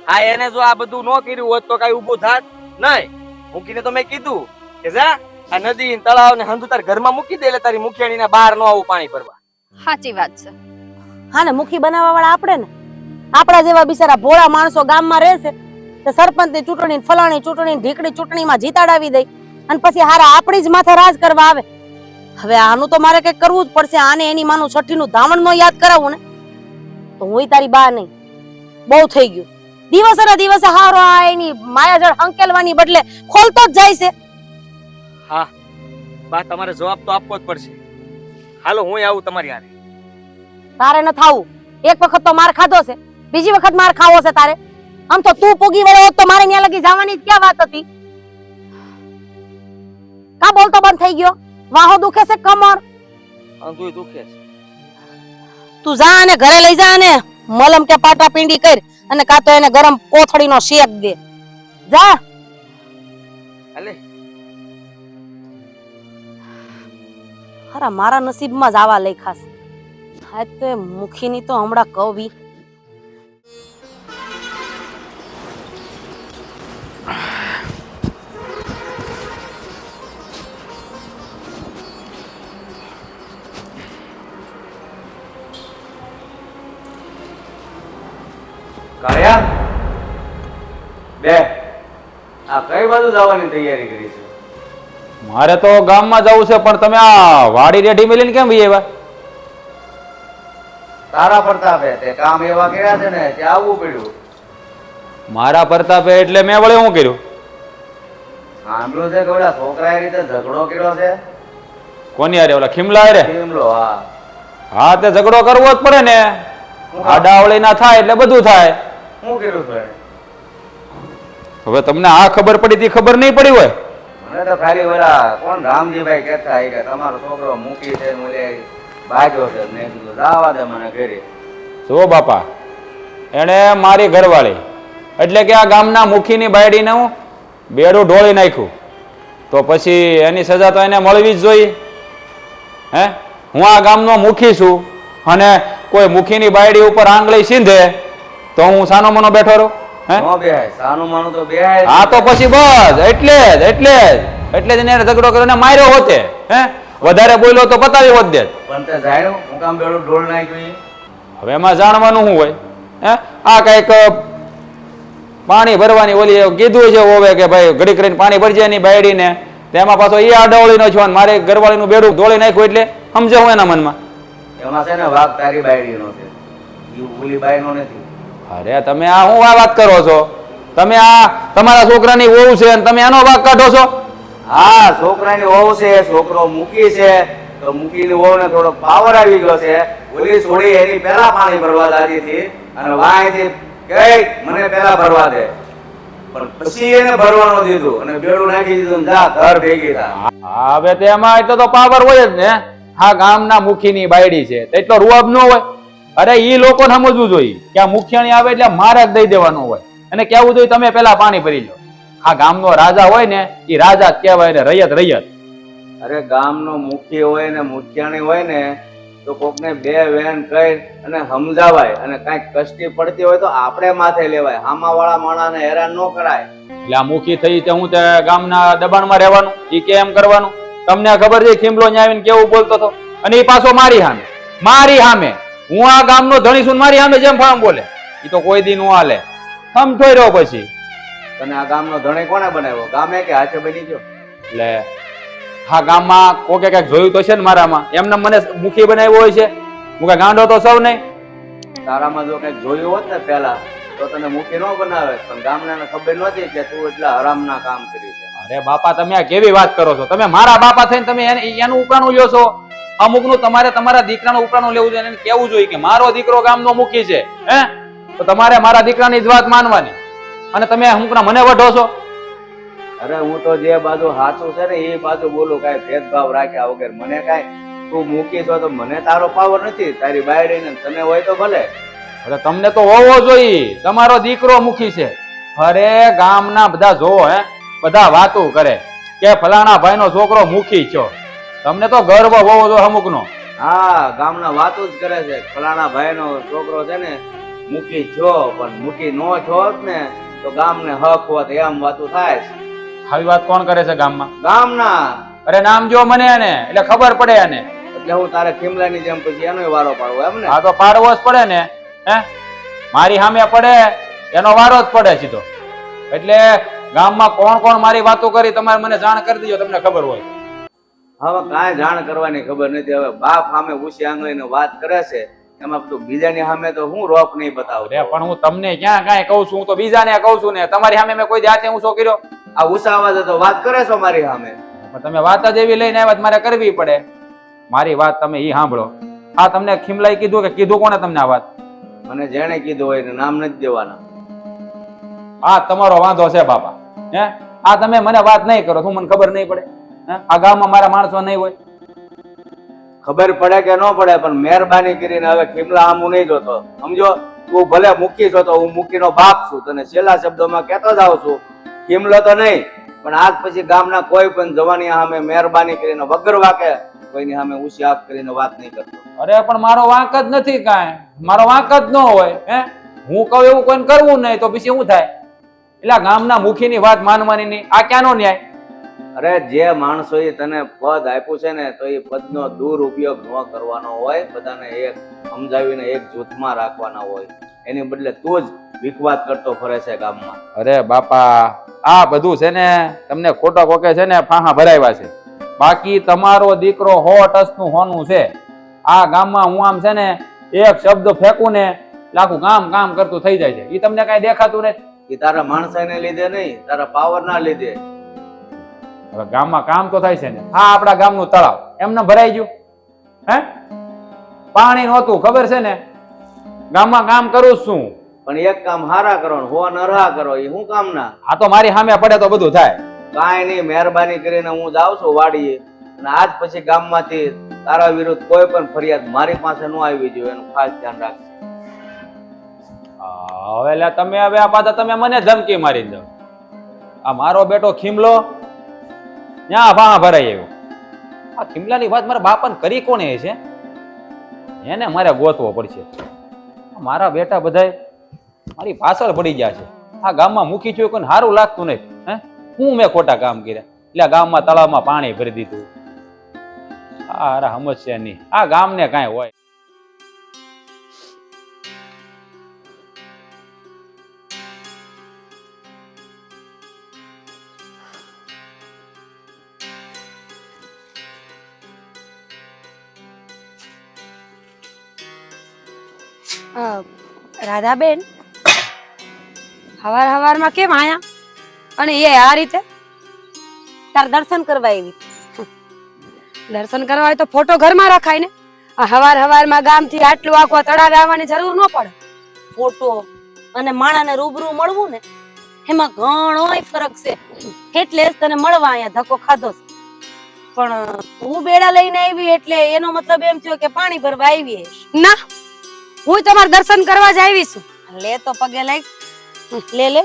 હા એને જો આ બધું ન કર્યું હોત તો કઈ ઊભું થાત નહીં. મૂકીને તો મેં કીધું કે જા આ નદી તળાવ ને હંધુ તાર ઘરમાં મૂકી દે, એટલે તારી મુખિયાણીના બહાર ન આવું પાણી ભરવા. સાચી વાત છે. હા ને મુખી બનાવવા વાળા આપણે ને, આપણા જેવા બિચારા ભોળા માણસો ગામમાં રહેશે તો સરપંચની ચૂંટણી, ફલાણી ચૂંટણી, ઢીકડી ચૂંટણીમાં જીતાડાવી દઈ અને પછી હારા આપણી જ માથે રાજ કરવા આવે. હવે આનું તો મારે કઈક કરવું જ પડશે. આને એની માનું છઠ્ઠીનું ધામણ નો યાદ કરાવું ને તો હું તારી બા નહીં. બહુ થઈ ગયું. દિવસે ને દિવસે હારો આ એની માયાજળ હંકેલવાની બદલે ખોલતો જ જાય છે. હા બા તમારે જવાબ તો આપવો જ પડશે. હાલો હું આવું તમારી હારે. તારે ન થાવું. એક વખત તો માર ખાધો છે, બીજી વખત માર ખાવો છે તારે. આમ તો તું પૂગી વળે હોત તો મારે ત્યાં લગી જવાની જ ક્યાં વાત હતી? કા બોલતો બંધ થઈ ગયો? વાહો દુખે છે કમર? અંધુય દુખે છે. તું જા અને ઘરે લઈ જા અને મલમ કે પાટા પીંડી કર અને કા તો એને ગરમ કોથળીનો શેક દે. જા. હાલે ખરા મારા નસીબમાં જ આવા લખ્યા છે. હા તો એ મુખીની તો હમણાં કવી. કાળિયા બે આ કઈ બાજુ જવાની તૈયારી કરી છે? મારે તો ગામમાં જવું છે, પણ તમે આ વાડી રેડી મેલીને કેમ ભાઈ એવા? તારા પ્રતાપે તે કામ એવા કર્યા છે ને ત્યાં આવવું પડ્યું. મારા પ્રતાપે એટલે મેં વળે શું કર્યું? સાંભળ્યું છે કે ઓલા છોકરાએ રીતે ઝઘડો કર્યો છે. કોની હારે? ઓલા ખીમલા હારે? શિમલો, હા. હા તે ઝઘડો કરવો જ પડે ને. આડાવળી ના થાય એટલે બધું થાય. શું કર્યું છે? હવે તમને આ ખબર પડી તી ખબર નહીં પડી હોય? મને તો ખાલી ઓલા કોણ રામજીભાઈ કહેતા કે તમારો છોકરો મૂકી છે ઓલે ભાગ્યો છે. મેં કીધું જાવા દે મને ઘરે. જો બાપા, એને મારી ઘરવાળી એટલે કે આ ગામના મુખીની બાયડીને હું બેડું ઢોળી નાખ્યું, તો પછી એની સજા તો એને મળવી જ જોઈએ. હે, હું આ ગામનો મુખી છું અને કોઈ મુખીની બાયડી ઉપર આંગળી સીંધે તો હું સાનો મનો બેઠો રહું? હે, નો બેહાય. સાનું માનું તો બેહાય. હા તો પછી બસ એટલે જ એને ઝઘડો કર્યો ને માર્યો હોતે. હે, વધારે બોલ્યો તો પતાવી હોત દે. પણ તે જાણ્યું હું કામ બેડું ઢોળ નાખ્યું ઈ? હવે એમાં જાણવાનું શું હોય? હે, આ કઈક પાણી ભરવાની ઓલી કીધું છે હોવે કે ભાઈ ઘડી કરીને પાણી ભરજે એની બાયડી ને, તેમાં પાછો એ આડવળી નો છો, મારે ઘરવાળીનું બેડું ધોળી નાખ્યું એટલે સમજે હું એના મનમાં. એમાં છે ને વાઘ તારી બાયડીનો છે, ઈ ઓલી બાયનો નથી. અરે તમે આ હું આ વાત કરો છો? તમે આ તમારા છોકરાની વહુ છે અને તમે આનો વાક કાઢો છો? હા, છોકરાની વહુ છે, છોકરો મૂકી છે તો મૂકીની વહુને થોડો પાવર આવી ગયો છે. ઓલી છોડી એની પહેલા પાણી ભરવા દાદી હતી અને વાંયથી કે મને પહેલા ભરવા દે, પણ પછી એને ભરવાનું દીધું અને બેડું નાખી દીધું ને જા ઘર ભેગી થા. હા, હવે તેમાં એટલો તો પાવર હોય જ ને. હા, ગામના મુખીની બાયડી છે એટલો રૂઆબ ન હોય? અરે ઈ લોકોને સમજવું જોઈએ કે આ મુખિયાણી આવે એટલે મારે જ દઈ દેવાનું હોય અને કેવું જોઈએ તમે પેલા પાણી ભરી લો. આ ગામનો રાજા હોય ને એ રાજા જ કહેવાય ને રૈયત રૈયત. અરે ગામનો મુખી હોય ને મુખિયાણી હોય ને તો કોકને બે વેન કહી અને સમજાવાય અને કઈક કષ્ટી પડતી હોય તો આપણે માથે લેવાય. આમાવાળા માણાને હેરાન ન કરાય. એટલે આ મુખી થઈ તે હું તે ગામના દબાણમાં રહેવાનું? ઈ કે એમ કરવાનું? તમને ખબર છે ખીમલો ન્યા આવીને કેવું બોલતો હતો? અને એ પાછો મારી સામે હું આ ગામનો ધણી છું ને મારી સામે જેમ ફામ બોલે એ તો કોઈ દી નો હાલે. થમ થોઈ રહ્યો પછી તને આ ગામનો ધણી કોણે બનાવ્યો? ગામે કે હાથે બની ગયો? એટલે હા ગામમાં કોકે કઈક જોયું તો છે ને મારામાં, એમને મને મુખી બનાવ્યો હોય છે. હું કઈ ગાંડો તો સૌ નહીં. તારામાં જો કઈક જોયું હોત ને પેલા તો તને મુખી ન બનાવે, પણ ગામડાને ખબર નહોતી કે તું એટલા હરામના કામ કરી છે. અરે બાપા તમે આ કેવી વાત કરો છો? તમે મારા બાપા થઈને તમે એનું ઉપરાણું લ્યો છો. અમુકનું તમારે તમારા દીકરાનું ઉપરાણું લેવું જોઈએ, એને કેવું જોઈએ કે મારો દીકરો ગામનો મુખી છે. હે તો તમારે મારા દીકરાની જ વાત માનવાની, અને તમે અમુકના મને વઢો છો. અરે હું તો જે બાજુ સાચું છે ને એ બાજુ બોલું, કઈ ભેદભાવ રાખ્યા વગર. મને કઈ તું મૂકી છો તો મને તારો પાવર નથી, તારી બાયડી ને તને હોય તો ભલે. અરે તમને તો હોવો જોઈએ, તમારો દીકરો મુખી છે. અરે ગામના બધા જોવો બધા વાતો કરે કે ફલાણા ભાઈનો છોકરો મુખી છો. તમને તો ગર્વ હોવો જોઈએ અમુકનો. હા, ગામના વાતો જ કરે છે, ફલાણા ભાઈનો છોકરો છે ને મૂકી છો, પણ મૂકી નો છો ને તો ગામને હક હોત એમ વાતો થાય છે. આવી વાત કોણ કરે છે ગામમાં? ગામના. અરે નામ જો મને એને એટલે ખબર પડે એને. એટલે હું તારે ખીમલાની જેમ પછી એનો વારો પાડવો એમ ને? હા તો પાડવો જ પડે ને. મારી સામે પડે એનો વારો જ પડે સીધો. એટલે ગામમાં કોણ કોણ મારી વાતો કરી તમારે મને જાણ કરી દેજો, તમને ખબર હોય. હવે કાંઈ જાણ કરવાની ખબર નથી. હવે બાપ સામે ઊંચી આંગળીને વાત કરે છે, એમાં તું બીજાની સામે તો હું રોપ નહીં બતાવું. અરે પણ હું તમને ક્યાં કાંઈ કહું છું? હું તો બીજાને કહું છું ને, તમારી સામે મેં કોઈ હાથે ઊંચો કર્યો? આ ઊંચા અવાજે તો વાત કરે છો મારી સામે. પણ તમે વાત જ એવી લઈને આવ્યા મારે કરવી પડે. મારી વાત તમે ઈ સાંભળો. આ તમને ખીમલાઈ કીધું કે કીધું કોને તમને આ વાત? મને જેણે કીધું હોય એને નામ નથી દેવાના. આ તમારો વાંધો છે બાપા. આ તમે મને વાત નહીં કરો, શું મને ખબર નહીં પડે? આ ગામમાં મારા માણસો નહીં હોય? ખબર પડે કે ન પડે, પણ મહેરબાની કરીને હવે ખીમલા આમ હું નહીં જોતો, સમજો? તું ભલે મૂકી છો તો હું મૂકીનો બાપ છું, તને છેલ્લા શબ્દોમાં કહેતો જ આવું છું. ખીમલો તો નહીં, પણ આજ પછી ગામના કોઈ પણ જવાની સામે મહેરબાની કરીને વગર વાકે કોઈની સામે ઊંચી આંખ કરીને વાત નહીં કરતો. અરે પણ મારો વાંક જ નથી કાંઈ, મારો વાંક જ ન હોય. હું કહું એવું કોઈને કરવું નહીં તો પછી શું થાય? એટલે ગામના મુખીની વાત માનવાની નહીં, આ ક્યાંનો ન્યાય? અરે જે માણસોએ તને પદ આપ્યું છે ને તો એ પદનો દુરુપયોગ ન કરવાનો હોય, બધાને એક સમજાવીને એક જૂથમાં રાખવાના હોય. એની બદલે તું જ વિખવાદ કરતો ફરે છે ગામમાં. અરે બાપા આ બધું છે ને તમને ખોટા કોકે છે ને ફાંહા ભરાવ્યા છે. બાકી તમારો દીકરો 100% હોનું છે. આ ગામમાં હું આમ છે ને એક શબ્દ ફેંકું ને લાખું કામ કરતું થઈ જાય છે. એ તમને કઈ દેખાતું નથી. એ તારા માણસાઈને લીધે નહીં, તારા પાવર ના લીધે. હવે ગામમાં કામ તો થાય છે ને. હા આપણા ગામનું તળાવ એમને ભરાઈ ગયું. પાણી નહોતું ખબર છે ને. ગામમાં કામ કરું છું પણ એક કામ હારા કરો ને હો નરહા કરો, એ શું કામ ના? આ તો મારી સામે પડે તો બધું થાય. કાંઈ નહીં, મહેરબાની કરીને હું જાઉં છું વાડીએ, અને આજ પછી ગામમાંથી તારા વિરુદ્ધ કોઈ પણ ફરિયાદ મારી પાસે ન આવી જોઈએ એનું ખાસ ધ્યાન રાખજો. હવે લે તમે હવે આ પાછા તમે મને ધમકી મારી દો. આ મારો બેટો ખીમલો ત્યાં ભાં ભરાઈ આવ્યો. આ ખીમલાની વાત મારા બાપાને કરી કોને છે? એને મારે ગોતવો પડશે. મારા બેટા બધા મારી પાછળ પડી ગયા છે. આ ગામમાં મૂકી છું કોઈ સારું લાગતું નહીં. હું મેં ખોટા કામ કર્યા એટલે ગામમાં તળાવમાં પાણી ભરી દીધું. આ સમસ્યા નહીં, આ ગામને કાંઈ હોય. રાધાબેન હવારમાં કેમ આયા? અને એ આ રીતે? તાર દર્શન કરવા આવી. દર્શન કરવા હોય તો ફોટો ઘરમાં રખાય ને. આ હવારમાં ગામથી આટલું આખો તળાવે આવવાની જરૂર ન પડે. ફોટો અને માણાને રૂબરૂ મળવું ને એમાં ઘણો ફરક છે. એટલે જ તને મળવા અહીંયા ધક્કો ખાધો છે. પણ તું બેડા લઈને આવી એટલે એનો મતલબ એમ થયો કે પાણી ભરવા આવી હશે. ના, હું તમારે દર્શન કરવા જ આવી છું. લે તો પગે લાગ. લે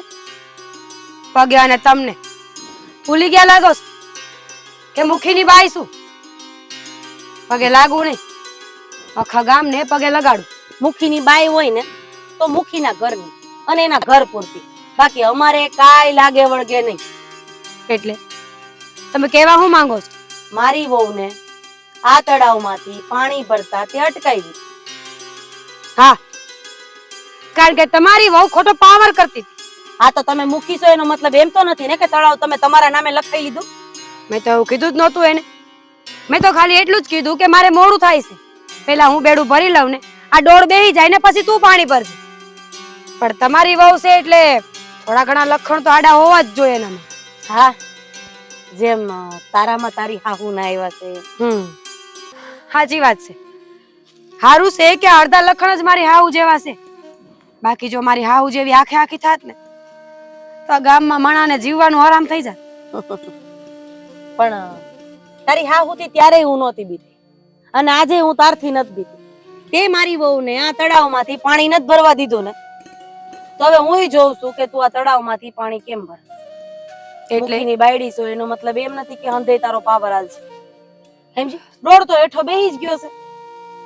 પગે. અને તમને ભૂલી ગયા લાગો છો કે મુખીની બાઈ છું? પગે લાગુ નહીં, આખા ગામને પગે લગાડું. મુખીની બાઈ હોય ને તો મુખીના ઘરની અને એના ઘર પૂરતી, બાકી અમારે કાંઈ લાગે વળગે નહીં. એટલે તમે કેવા શું માંગો છો? મારી વહુને આ તળાવમાંથી પાણી ભરતા તે અટકાવી. હા, કારણ કે તમારી વહુ ખોટો પાવર કરતી હતી. આ તો તમે મૂકીશો એનો મતલબ એમ તો નથી ને કે તળાવ તમે તમારા નામે લખાઈ લીધું. મેં તો એવું કીધું જ નહોતું એને. મેં તો ખાલી એટલું જ કીધું કે મારે મોડું થાય છે, પેલા હું બેડું ભરી લઉં ને આ ડોળ બેહી જાય ને પછી તું પાણી ભરજે. પણ તમારી વહુ છે એટલે થોડા ઘણા લક્ષણ તો આડા હોવા જ જોઈએ એનામાં. હા, જેમ તારામાં તારી હાહુ ના આવ્યા છે. સાચી વાત છે. હારું છે કે અડધા લખણ જ મારી હાહુ જેવા છે. બાકી જો મારી હાહુ જેવી આખે આખી થાત ને તો આ ગામમાં માણાને જીવવાનું આરામ થઈ જાય. પણ તારી હાહુથી ત્યારે હું નહોતી બીતી અને આજે હું તારથી નથી બીતી. તે મારી વહુને આ તળાવમાંથી પાણી નથી ભરવા દીધું ને તો હવે હું જોઉં છું કે તું આ તળાવમાંથી પાણી કેમ ભર. એટલે એની બાયડી છો એનો મતલબ એમ નથી કે હંધે તારો પાવર હાલ છે. સમજી? રોડ તો હેઠો બેહી જ ગયો છે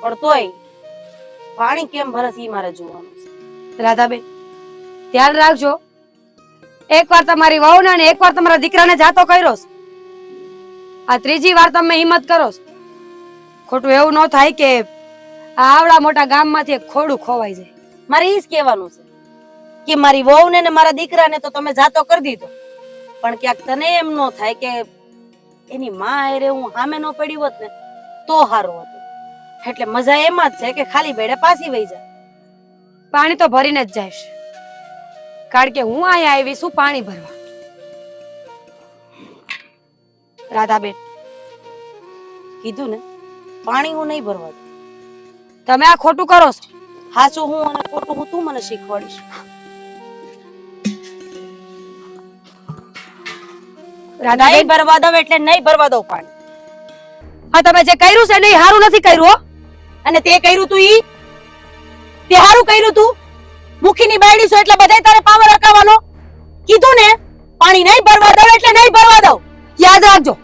પણ તોય પાણી કેમ ભરસ ઈ મારે જોવાનું છે. રાધાબેન, ધ્યાન રાખજો. એકવાર તમારી વહુને અને એકવાર તમારા દીકરાને જાતો કર્યો છે. આ ત્રીજી વાર તમે હિંમત કરો છો. ખોટું એવું ન થાય કે આ આવડા મોટા ગામમાંથી એક ખોડું ખોવાઈ જાય. મારે ઈ જ કહેવાનું છે કે મારી વહુને ને મારા દીકરાને તો તમે જાતો કરી દીધો પણ ક્યાંક તને એમ ન થાય કે એની માં હારે હું સામે ન પડી હોત ને તો સારું હતું. એટલે મજા એમાં જ છે કે ખાલી બેડે પાછી વહી જાય. પાણી તો ભરીને જ જઈશ, કારણ કે હું અહીંયા આવી છું પાણી ભરવા. રાધાબેન, કીધું ને પાણી હું નહીં ભરવા દઉં. તમે આ ખોટું કરો છો. સાચું હું અને ખોટું હું તું મને શીખવાડીશ. રાધાબેન, નહીં ભરવા દઉં એટલે નહીં ભરવા દઉં પાણી. આ તમે જે કર્યું છે ને એ હારું નથી કર્યું હો. અને તે કર્યું તું ઈ તે હારું કર્યું તું. મુખીની બાયડી છો એટલે બધાય તારે પાવર અકાવવાનો. કીધું ને પાણી નહીં ભરવા દઉં એટલે નહીં ભરવા દઉં. યાદ રાખજો,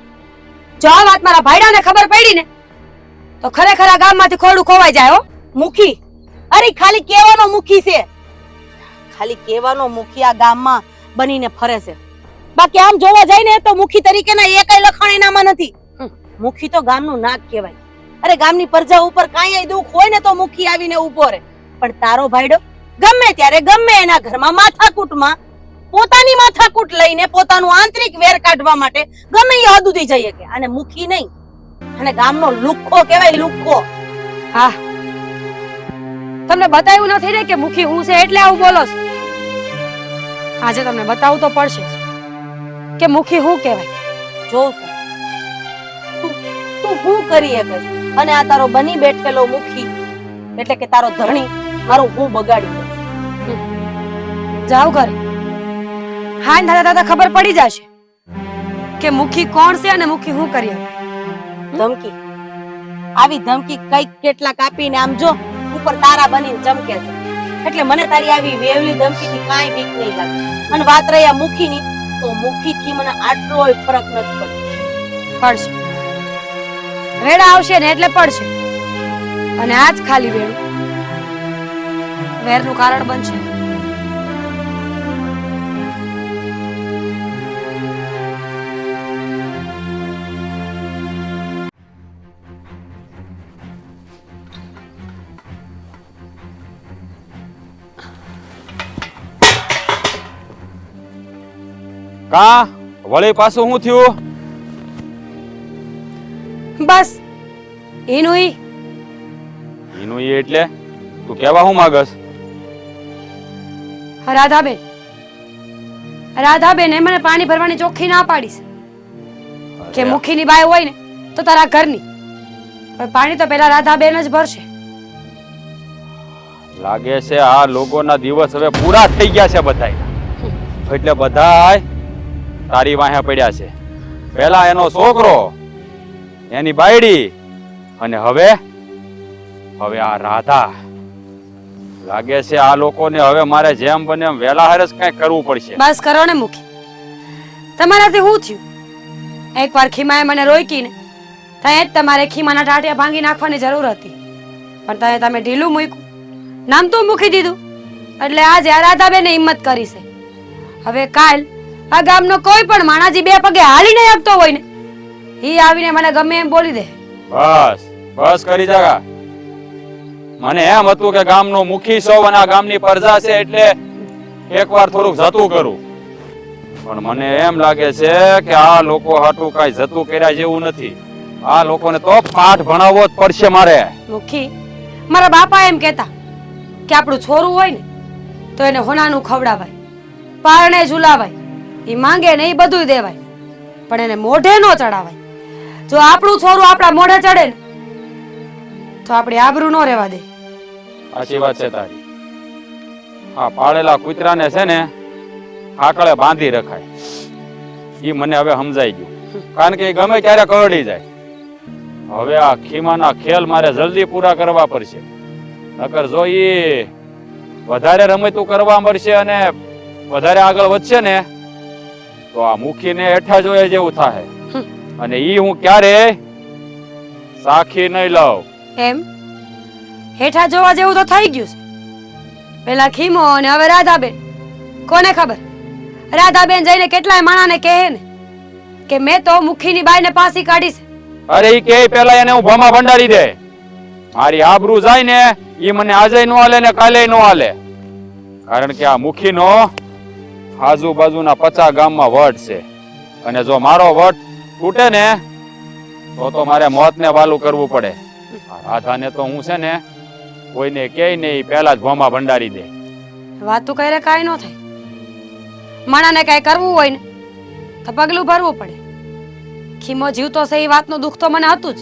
જો આ વાત મારા ભાઈડાને ખબર પડી ને તો ખરેખર આ ગામમાંથી ખોડું ખોવાઈ જાય હો. મુખી, અરે ખાલી કેવાનો મુખી છે. ખાલી કેવાનો મુખી આ ગામમાં બનીને ફરે છે. બાકી આમ જોવા જાય ને તો મુખી તરીકેના એકેય લખાણ એનામાં નથી. મુખી તો ગામનું નાક કહેવાય. અરે ગામની પ્રજા ઉપર કાંઈ દુઃખ હોય ને તો મુખી આવીને ઊભો રહે. પણ તારો ભાઈડો ગમે ત્યારે ગમે એના ઘરમાં માથાકૂટમાં પોતાની માથાકૂટ લઈને પોતાનું આંતરિક વેર કાઢવા માટે ગમે એ હદ સુધી જઈએ કે અને મુખી નહીં અને ગામનો લુખ્ખો કહેવાય, લુખ્ખો. હા, તમને બતાવ્યું નથી ને કે મુખી હું છે એટલે આવું બોલો છો. આજે તમને બતાવવું તો પડશે જ કે મુખી હું કહેવાય. જોઉં છું તું હું કરી શકસ અને આ તારો બની બેઠેલો મુખી એટલે કે તારો ધણી મારું હું બગાડી દે. જાવ ઘરે. હા, દાદા દાદા ખબર પડી જશે કે મુખી કોણ છે અને મુખી હું કરી શકે. ધમકી, આવી ધમકી કઈક કેટલા કાપીને આમ જો ઉપર તારા બનીને ચમકે છે. એટલે મને તારી આવી વેવલી ધમકીથી કાંઈ બીક નહીં લાગે. અને વાત રહી આ મુખીની તો મુખીથી મને આટલોય ફરક નથી પડતો. પડશે, વેડા આવશે ને એટલે પડશે. અને આજ ખાલી વેડું વેરનું કારણ બનશે. કા વળી પાછું શું થયું? બસ એનું ઈ એનું ઈ એટલે તું કેવા હું માંગસ? રાધાબેન, રાધાબેને મને પાણી ભરવાની ચોખ્ખી ના પાડી છે કે મુખીની બાઈ હોય ને તો તારા ઘરની, પણ પાણી તો પેલા રાધાબેન જ ભરશે. લાગે છે આ લોકોના દિવસ હવે પૂરા થઈ ગયા છે બધાય. એટલે બધાય તારી વાહે પડ્યા છે. પેલા એનો છોકરો, એની બાયડી અને હવે આ રાધા. લાગે છે આ લોકોને હવે મારે જેમ બને એમ વેલા હરસ કઈ કરવું પડશે. બસ કરો ને મુખી, તમારાથી શું થયું? એકવાર ખીમાએ મને રોકી ને ત્યાં જ તમારે ખીમાના ટાટિયા ભાંગી નાખવાની જરૂર હતી, પણ ત્યાં તમે ઢીલું મૂક્યું, નામ તો મૂકી દીધું. એટલે આજે આ રાધાબેને હિંમત કરી છે. હવે કાલ આ ગામનો કોઈ પણ માણાજી બે પગે હાલી નહીં શકતો હોય ને ઈ આવીને મને ગમે એમ બોલી દે બસ બસ કરી જા. મને એમ હતું કે ગામનો મુખી છો અને આ ગામની પ્રજા છે એટલે એકવાર થોડુંક જતું કરું, પણ મને એમ લાગે છે કે આ લોકો હાટું કાંઈ જતું કર્યા જેવું નથી. આ લોકોને તો પાઠ ભણાવવો જ પડશે મારે. મુખી, મારા બાપા એમ કહેતા કે આપણું છોરું હોય ને તો એને હોનાનું ખવડાવાય, પારણે ઝુલાવાય, એ માંગે ને એ બધું દેવાય, પણ એને મોઢે ન ચડાવાય. જો આપણું છોરું આપણા મોઢે ચડે ને તો આપણી આબરૂ ન રહેવા દે. સાચી વાત છે તારી. આ પાળેલા કૂતરાને છે ને આકળે બાંધી રખાય, ઈ મને હવે સમજાઈ ગયું. કારણ કે ઈ ગમે ત્યારે કરડી જાય. હવે આ ખીમાના ખેલ મારે જલ્દી પૂરા કરવા પડશે, નકર જો ઈ વધારે રમતું કરવા મળશે અને વધારે આગળ વધશે ને તો આ મુખીને હેઠા જોઈએ જેવું થાય, અને ઈ હું ક્યારે સાખી નહીં લઉં. એમ હેઠા જોવા જેવું તો થઈ ગયું છે. પેલા ખીમો અને હવે રાધાબેન. કોને ખબર રાધાબેન જઈને કેટલાય માણાને કહે ને કે મેં તો મુખીની બાઈને પાસી કાઢી છે. અરે ઈ કે પેલા એને હું ભમા ભંડારી દે. મારી આબરૂ જાય ને ઈ મને આજે નો હાલે ને કાલે નો હાલે. કારણ કે આ મુખીનો આજુબાજુના 50 ગામમાં વટ છે, અને જો મારો વટ તૂટે ને તો મારે મોતને વાલું કરવું પડે. રાધાને તો હું છે ને કોઈને કહે નહીં, પહેલા જ ભમા ભંડારી દે. વાતું કરે કાંઈ ન થાય. માણાને કાંઈ કરવું હોય ને તો પગલું ભરવું પડે. ખીમો જીવતો છે એ વાતનું દુઃખ તો મને હતું જ,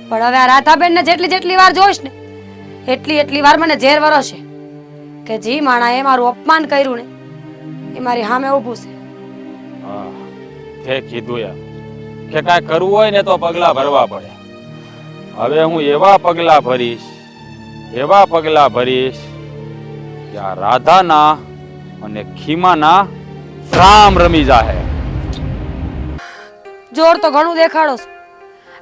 પણ હવે આ રાધાબેનને જેટલી વાર જોઈશ ને એટલી વાર મને ઝેર વરસશે કે જી માણાએ મારું અપમાન કર્યું ને એ મારી સામે ઊભું છે. હા, તે કીધું યાર કે કાંઈ કરવું હોય ને તો પગલા ભરવા પડે. હવે હું એવા પગલા ભરીશ કે આ રાધાના અને ખીમાના રામ રમી જાહે. જોર તો ઘણું દેખાડો છો.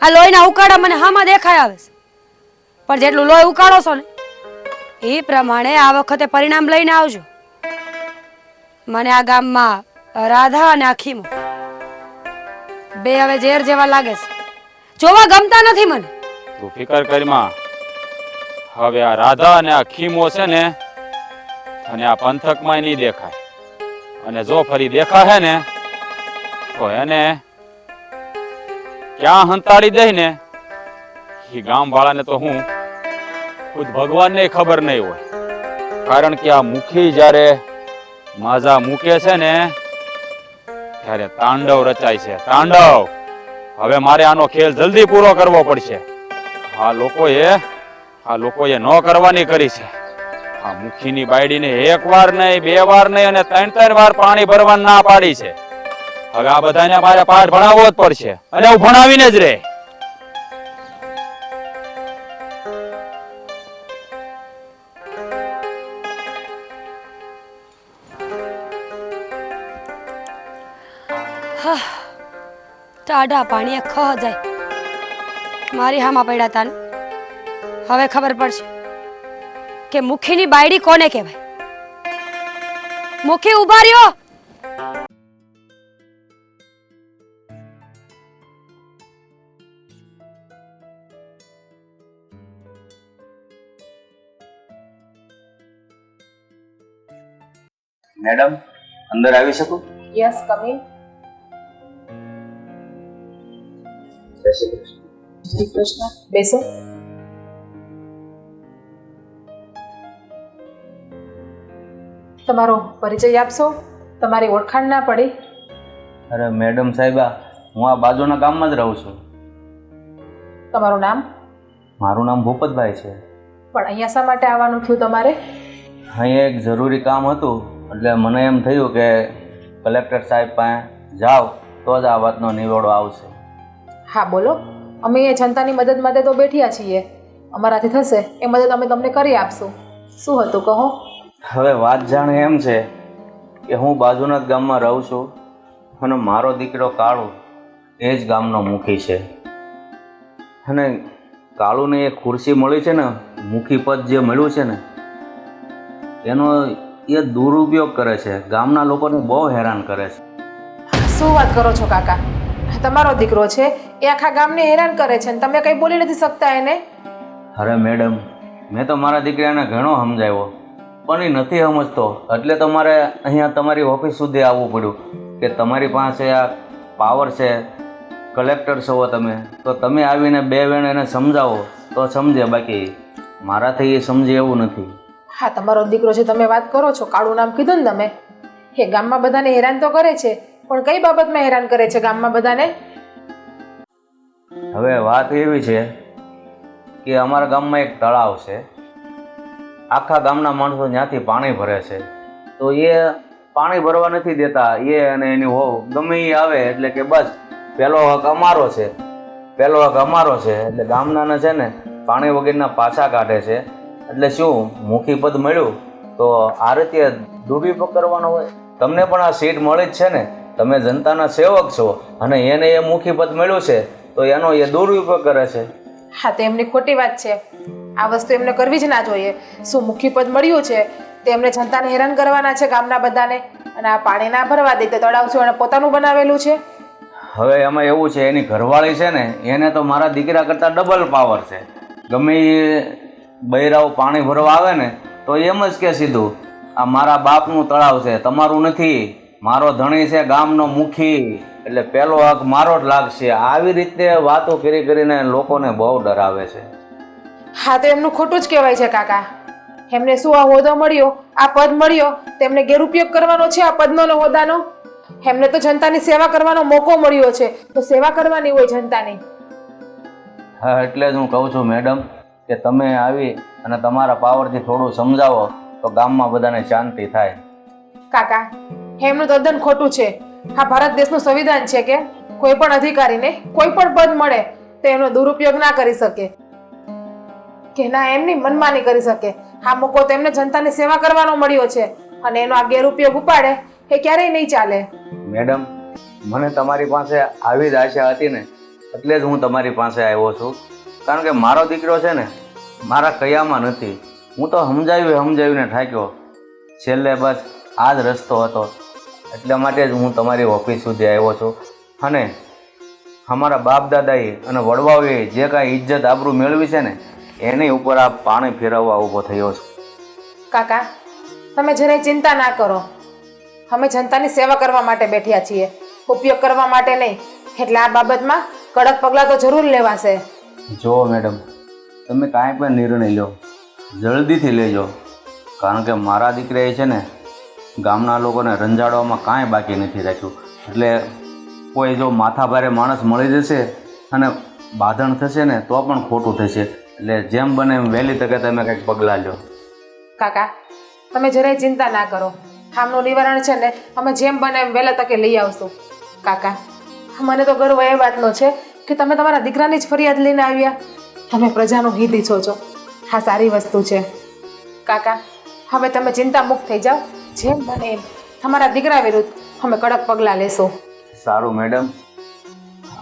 આ લોહીના ઉકાળા મને હામાં દેખાય આવે છે, પણ જેટલું લોહી ઉકાળો છો ને એ પ્રમાણે આ વખતે પરિણામ લઈને આવજો. મને આ ગામમાં રાધા અને આ ખીમો બે હવે ઝેર જેવા લાગે છે. જોવા ગમતા નથી મને. તું ફિકર કરીમાં. હવે આ રાધા અને આ ખીમો છે ને અને આ પંથકમાં નહીં દેખાય, અને જો ફરી દેખાય ને તો એને ક્યાં હંતાડી દે ને એ ગામ વાળાને તો હું ખુદ ભગવાનને ખબર નહીં હોય. કારણ કે આ મુખી જ્યારે માજા મૂકે છે ને ત્યારે તાંડવ રચાય છે, તાંડવ. હવે મારે આનો ખેલ જલ્દી પૂરો કરવો પડશે. આ લોકોએ ન કરવાની કરી છે. આ મુખીની બાયડીને 1 વાર નહીં, 2 વાર નહીં અને 3 વાર પાણી ભરવા ના પાડી છે. હવે આ બધાને મારે પાઠ ભણાવવો જ પડશે, અને હું ભણાવીને જ રહે. ટાઢા પાણીએ ખહ જાય. મારી હામાં પડ્યા તા ને હવે ખબર પડશે કે મુખીની બાયડી કોને કહેવાય. મુખી ઉભા રહ્યો. મેડમ, અંદર આવી શકું? Yes, come in. જય શ્રી કૃષ્ણ. શ્રી કૃષ્ણ. બેસો. તમારો પરિચય આપશો? તમારી ઓળખાણ ના પડી. અરે મેડમ સાહેબા, હું આ બાજુના ગામમાં જ રહું છું. તમારું નામ? મારું નામ ભૂપતભાઈ છે. પણ અહીંયા શા માટે આવવાનું થયું તમારે? અહીંયા એક જરૂરી કામ હતું, એટલે મને એમ થયું કે કલેક્ટર સાહેબ પાસે જાઓ તો જ આ વાતનો નિવેડો આવશે. હા બોલો. અમે એ જનતાની મદદ માટે તો બેઠ્યા છીએ. અમારાથી થશે એ મદદ અમે તમને કરી આપશું. શું હતું કહો? હવે વાત જાણે એમ છે કે હું બાજુના જ ગામમાં રહું છું, અને મારો દીકરો કાળુ એ જ ગામનો મુખી છે. અને કાળુને એ ખુરશી મળી છે ને, મુખી પદ જે મળ્યું છે ને, એનો એ દુરુપયોગ કરે છે. ગામના લોકોને બહુ હેરાન કરે છે. શું વાત કરો છો કાકા? તમારો દીકરો છે એ આખા ગામને હેરાન કરે છે અને તમે કંઈ બોલી નથી શકતા એને. અરે મેડમ, મેં તો મારા દીકરાને ઘણો સમજાવ્યો પણ એ નથી સમજતો, એટલે તો મારે અહીંયા તમારી ઓફિસ સુધી આવવું પડ્યું કે તમારી પાસે આ પાવર છે, કલેક્ટર છો તમે, તો તમે આવીને બે વેણ એને સમજાવો તો સમજે, બાકી મારાથી એ સમજે એવું નથી. હા, તમારો દીકરો છે, તમે વાત કરો છો, કાળું નામ કીધું ને તમે, એ ગામમાં બધાને હેરાન તો કરે છે, પણ કઈ બાબતમાં હેરાન કરે છે ગામમાં બધાને? હવે વાત એવી છે કે અમારા ગામમાં એક તળાવ છે, આખા ગામના માણસો ત્યાંથી પાણી ભરે છે, તો એ પાણી ભરવા નથી દેતા. એ અને એની હોવ ગમે એ આવે એટલે કે બસ પહેલો હક અમારો છે, પહેલો હક અમારો છે, એટલે ગામનાને છે ને પાણી વગરના પાછા કાઢે છે. એટલે શું, મુખી પદ મળ્યું તો આ રીતે દુરુપયોગ કરવાનો હોય? તમને પણ આ સીટ મળી જ છે ને, તમે જનતાના સેવક છો અને એને એ મુખી પદ મળ્યું છે તો એનો એ દુરુપયોગ કરે છે. હા, તો એમની ખોટી વાત છે. આ વસ્તુ એમને કરવી જ ના જોઈએ. શું મુખી પદ મળ્યું છે તે એમને જનતાને હેરાન કરવાના છે ગામના બધાને, અને આ પાણી ના ભરવા દે તે તળાવ શું એને પોતાનું બનાવેલું છે? હવે એમાં એવું છે, એની ઘરવાળી છે ને એને તો મારા દીકરા કરતાં ડબલ પાવર છે. ગમે એ બૈરાઓ પાણી ભરવા આવે ને તો એમ જ કે સીધું આ મારા બાપનું તળાવ છે, તમારું નથી, મારો ધણી છે ગામનો મુખી, એટલે પહેલો હક મારો જ લાગશે. આવી રીતે વાતો કરી કરીને લોકોને બહુ ડરાવે છે. હા, તો એમનું ખોટું જ કહેવાય છે કાકા. એમને શું આ હોદ્દો મળ્યો, આ પદ મળ્યો, તેમને ગેરઉપયોગ કરવાનો છે આ પદનો ને હોદ્દાનો? એમને તો જનતાની સેવા કરવાનો મોકો મળ્યો છે, તો સેવા કરવાની હોય જનતાની. હા, એટલે જ હું કહું છું મેડમ કે તમે આવી અને તમારા પાવરથી થોડું સમજાવો તો ગામમાં બધાને શાંતિ થાય. કાકા, એમનું તદ્દન ખોટું છે. આ ભારત દેશનું સંવિધાન છે કે કોઈ પણ અધિકારીને કોઈ પણ પદ મળે તો એનો દુરુપયોગ ના કરી શકે, કે ના એમની મનમાની કરી શકે. આ મોકો તો એમને જનતાની સેવા કરવાનો મળ્યો છે, અને એનો આ ગેરઉપયોગ ઉપાડે એ ક્યારેય નહીં ચાલે. મેડમ, મને તમારી પાસે આવી જ આશા હતી ને, એટલે જ હું તમારી પાસે આવ્યો છું. કારણ કે મારો દીકરો છે ને મારા કયામાં નથી. હું તો સમજાવીને થાક્યો, છેલ્લે બસ આ જ રસ્તો હતો, એટલા માટે જ હું તમારી ઓફિસ સુધી આવ્યો છું. અને અમારા બાપ દાદાએ અને વડવાઓએ જે કાંઈ ઇજ્જત આબરૂ મેળવી છે ને એની ઉપર આ પાણી ફેરવવા ઊભો થયો છું. કાકા, તમે જરાય ચિંતા ના કરો. અમે જનતાની સેવા કરવા માટે બેઠ્યા છીએ, ઉપયોગ કરવા માટે નહીં. એટલે આ બાબતમાં કડક પગલાં તો જરૂર લેવાશે. જો મેડમ, તમે કાંઈ પણ નિર્ણય લો જલ્દીથી લેજો, કારણ કે મારા દીકરાએ છે ને ગામના લોકોને રંજાડવામાં કાંઈ બાકી નથી રાખ્યું. એટલે કોઈ જો માથાભારે માણસ મળી જશે અને બાંધણ થશે ને તો પણ ખોટું થશે. એટલે જેમ બને એમ વહેલી તકે તમે કંઈક પગલાં લો. કાકા, તમે જરાય ચિંતા ના કરો. આમનું નિવારણ છે ને અમે જેમ બને એમ વહેલા તકે લઈ આવશું. કાકા, મને તો ગર્વ એ વાતનો છે કે તમે તમારા દીકરાની જ ફરિયાદ લઈને આવ્યા. તમે પ્રજાનું હિત ઈચ્છો છો, હા સારી વસ્તુ છે. કાકા, હવે તમે ચિંતા મુક્ત થઈ જાઓ. જેમ બને એમ તમારા દીકરા વિરુદ્ધ અમે કડક પગલાં લેશું. સારું મેડમ,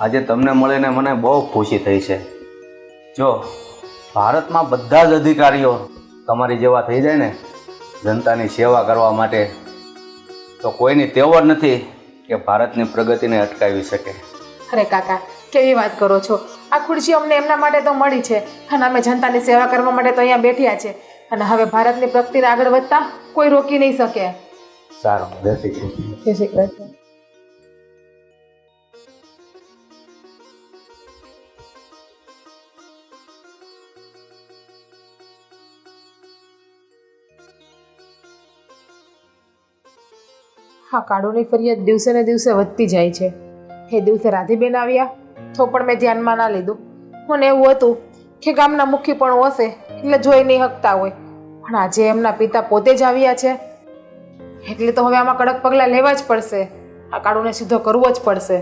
આજે તમને મળીને મને બહુ ખુશી થઈ છે. જો ભારતમાં બધા જ અધિકારીઓ તમારી જેવા થઈ જાય ને જનતાની સેવા કરવા માટે, તો કોઈની તેવડ નથી કે ભારતની પ્રગતિને અટકાવી શકે. અરે કાકા, કેવી વાત કરો છો? આ ખુરશી અમને એમના માટે તો મળી છે, અને અમે જનતાની સેવા કરવા માટે તો અહીંયા બેઠ્યા છે, અને હવે ભારતની પ્રગતિને આગળ વધતા કોઈ રોકી નહીં શકે. સારું, જય શ્રી કૃષ્ણ. જય શ્રી કૃષ્ણ. હા, કાળુની ફરિયાદ દિવસે ને દિવસે વધતી જાય છે. એ દિવસે રાધીબેન આવ્યા તો પણ મેં ધ્યાનમાં ના લીધું. મને એવું હતું કે ગામના મુખી પણ હશે એટલે જોઈ નહીં શકતા હોય, પણ આજે એમના પિતા પોતે જ આવ્યા છે, એટલે તો હવે આમાં કડક પગલાં લેવા જ પડશે. આ કાળુને સીધો કરવો જ પડશે.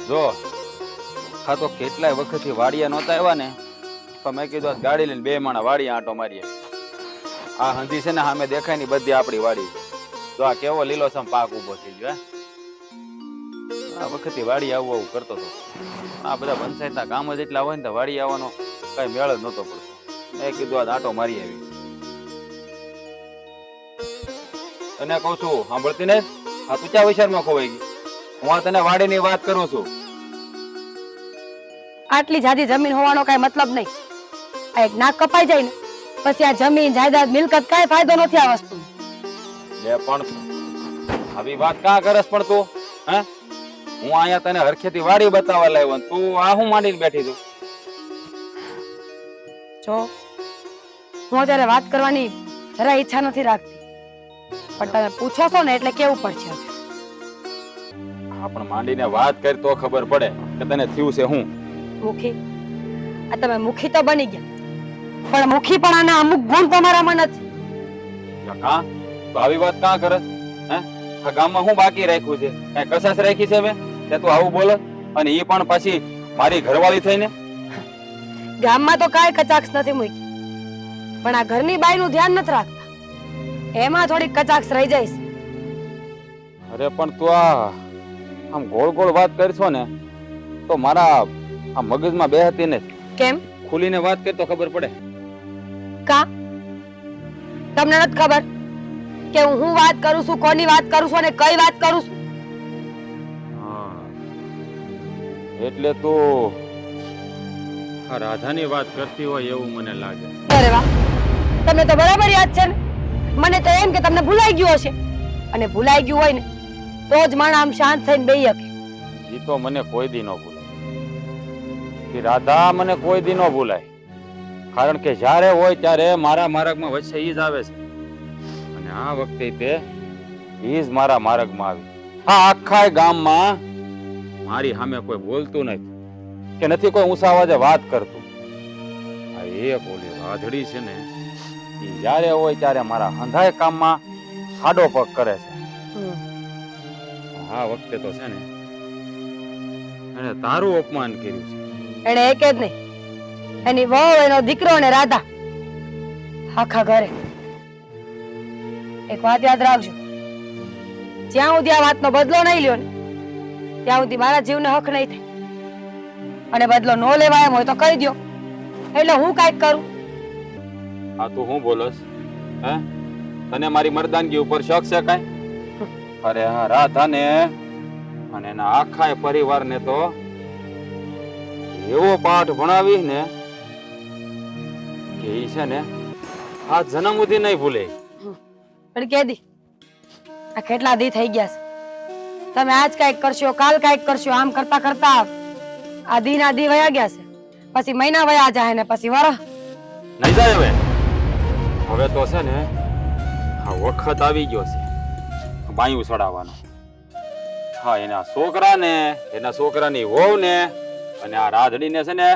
જો હા, તો કેટલાય વખતથી વાડિયા નહોતા આવ્યા ને, તો મેં કીધું આ ગાડી લઈને બે માણા વાડિયા આંટો મારીએ. આ હંધી છે ને સામે દેખાય ની બધી આપણી વાડી છે. જો આ કેવો લીલોછમ પાક ઉભો થઈ ગયો. આ વખતે વાડી આવું કરતો હતો. આ બધા પંચાયતના કામ જ એટલા હોય ને તો વાડી આવવાનો કઈ મેળ જ નહોતો પડતો. મેં કીધું આ આટો મારી આવી. તને કહું છું સાંભળતી ને, આ તું ક્યાં વિચારમાં ખોવાઈ ગઈ? હું આ તને વાડીની વાત કરું છું. આટલી જાજી જમીન હોવાનો કઈ મતલબ નહીં. આ એક નાક કપાઈ જાય ને પછી આ જમીન જાયદાદ મિલકત કઈ ફાયદો નથી આ વસ્તુ. લે પણ આવી વાત કાં કરસ પણ તું? હે, હું અહીંયા તને હરખેથી વાડી બતાવવા લાવ્યો ને તું આ હું માંડીને બેઠી તું? જો હું અત્યારે વાત કરવાની જરા ઈચ્છા નથી રાખતી, પણ તમે પૂછો છો ને એટલે કેવું પડશે. હા પણ માંડીને વાત કરી તો ખબર પડે કે તને થયું છે હું. મુખી, આ તમે મુખી તો બની ગયા, પણ મુખી પણ આના અમુક ગુણ તમારામાં નથી. કાં તો આવી વાત કાં કરસ? હે, આ ગામમાં હું બાકી રાખ્યું છે? કઈ કસાશ રાખી છે હવે તે તું આવું બોલે? અને એ પણ પાછી મારી ઘરવાળી થઈને? ગામમાં તો કાંઈ કચાક્ષ નથી મૂકી, પણ આ ઘરની બાઈનું ધ્યાન નથી રાખતા, એમાં થોડીક કચાક્ષ રહી જાય છે. અરે પણ તું આમ ગોળ ગોળ વાત કરશો ને તો મારા આ મગજમાં બેહતી નથી. કેમ? ખુલીને વાત કરી તો ખબર પડે. કા તમને નથી ખબર કે હું વાત કરું છું, કોની વાત કરું છું અને કઈ વાત કરું છું? હા, એટલે તું આ રાધાની વાત કરતી હોય એવું મને લાગે છે. અરે વાહ, તમને તો બરાબર યાદ છે ને. મને તો એમ કે તમને ભૂલાઈ ગયું હશે, અને ભૂલાઈ ગયું હોય ને તો જ માણસ આમ શાંત થઈને બેહી શકે. એ તો મને કોઈ દી ન ભૂલાય. કે રાધા મને કોઈ દી ન ભૂલાય, કારણ કે જ્યારે હોય ત્યારે મારા માર્ગમાં વચ્ચે ઈ જ આવે છે, અને આ વખતે તે ઈ જ મારા માર્ગમાં આવી. આ આખા ગામમાં મારી સામે કોઈ બોલતું નથી કે નથી કોઈ ઊંચા અવાજે વાત કરતું. આ એક ઓલી રાધડી છે ને, ઈ જ્યારે હોય ત્યારે મારા હંધાય કામમાં ખાડો પગ કરે છે. આ વખતે તો છે ને એને તારું અપમાન કર્યું છે. એને એક જ નહીં, એની વહુ, એનો દીકરો અને રાધા, આખા ઘરે. એક વાત યાદ રાખજો, જ્યાં સુધી આ વાતનો બદલો નહીં લ્યો ને ત્યાં સુધી મારા જીવને હક નહીં થાય, અને બદલો ન લેવાય એમ હોય તો કહી દો, એટલે હું કાંઈક કરું. આ તું હું બોલસ? હે, તને મારી મર્દાનગી ઉપર શક છે કાંઈ? અરે હા, રાધાને અને એના આખા પરિવારને તો એવો પાઠ ભણાવી ને કે ઈ છે ને આ જન્મ સુધી નહીં ભૂલે. પણ કેદી આ કેટલા દી થઈ ગયા છે, તમે આજ કાંઈક કરશો, કાલ કાંઈક કરશો, આમ કરતા કરતા આ દી ના દી વયા ગયા છે, પછી મહિના વયા જાય ને પછી વરહ. નહીં જાય હવે. હવે તો છે ને આ વખત આવી ગયો છે બાયું ચડાવવાનો. હા, એના છોકરાને, એના છોકરાની વહુને અને આ રાધડીને છે ને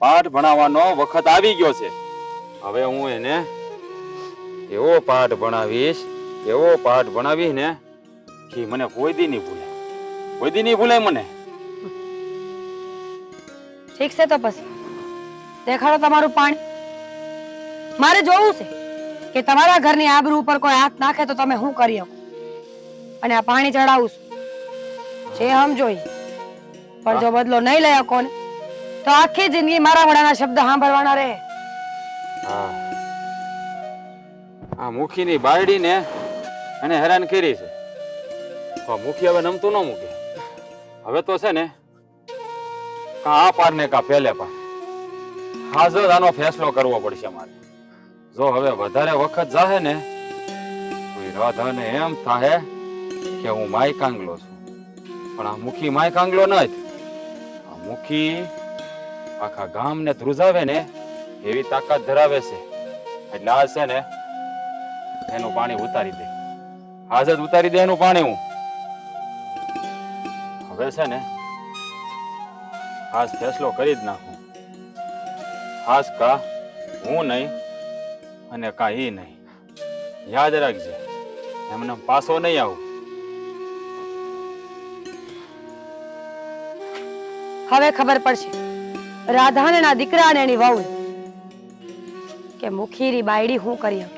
પાઠ ભણાવવાનો વખત આવી ગયો છે. હવે હું એને એવો પાઠ ભણાવીશ, એવો પાઠ ભણાવીશ ને કે મને કોઈ દી નહીં ભૂલે, કોઈ દી નહીં ભૂલે મને. ઠીક છે, તો પછી દેખાડો તમારું પાણી. મારે જોવું છે કે તમારા ઘરની આબરૂ ઉપર કોઈ હાથ નાખે તો તમે શું કરી શકો, અને આ પાણી ચડાવું છું જે હમ જોઈ. પણ જો બદલો નહીં લઈ શકો ને તો આખી જિંદગી મારા વડાના શબ્દ સાંભળવાના રહે. હા, આ મુખીની બાયડીને એને હેરાન કરી છે, તો મુખી હવે નમતું ન મૂકે. હવે તો છે ને કા આ પાર ને કા પેલે પાર, હાજર આનો ફેસલો કરવો પડશે મારે. જો હવે વધારે વખત જાહે ને તો રાધાને એમ થાહે કે હું માય કાંગલો છું, પણ આ મુખી માય કાંગલો નથી. આ મુખી આખા ગામને ધ્રુજાવે ને એવી તાકાત ધરાવે છે, એટલે આ છે ને એનું પાણી ઉતારી દે, આજ જ ઉતારી દે એનું પાણી. હું હવે છે ને આજ ફેસલો કરી જ નાખું. આજ કા હું નહીં અને કા ઈ નહીં. યાદ રાખજે, એમને પાછો નહીં આવું. હવે ખબર પડશે રાધાને ના દીકરા ને એની વહુ કે મુખીરી બાયડી હું કરી શકે.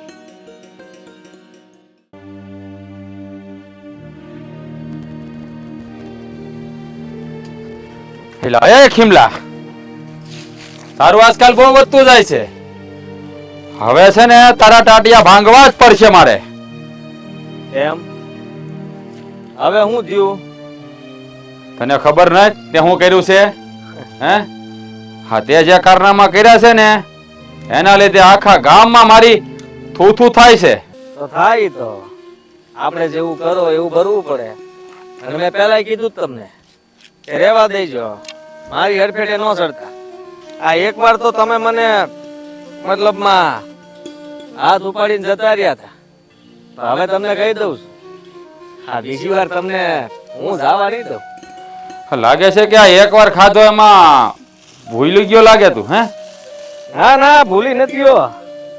એ ખીમલા, તારું આજકાલ બહુ વધતું જાય છે. હવે છે ને તારા ટાટિયા ભાંગવા જ પડશે મારે. એમ હવે હું થયું? તને ખબર નથી તે હું કર્યું છે? હે હા, તે જે કારનામા કર્યા છે ને એના લીધે આખા ગામમાં મારી થૂથું થાય છે. તો થાય તો આપણે જેવું કરો એવું ભરવું પડે. અને મેં પહેલા કીધું જ તમને કે રેવા દેજો, મારી હરફેટે ન ચડતા. આ એકવાર તો તમે મને મતલબમાં હાથ ઉપાડીને જતા રહ્યા હતા, તો હવે તમને કહી દઉં છું, હા બીજી વાર તમને હું જવા નહીં દઉં. લાગે છે કે આ એકવાર ખાધો એમાં ભૂલી ગયો લાગે તું. હે ના ના, ભૂલી નથી ગયો,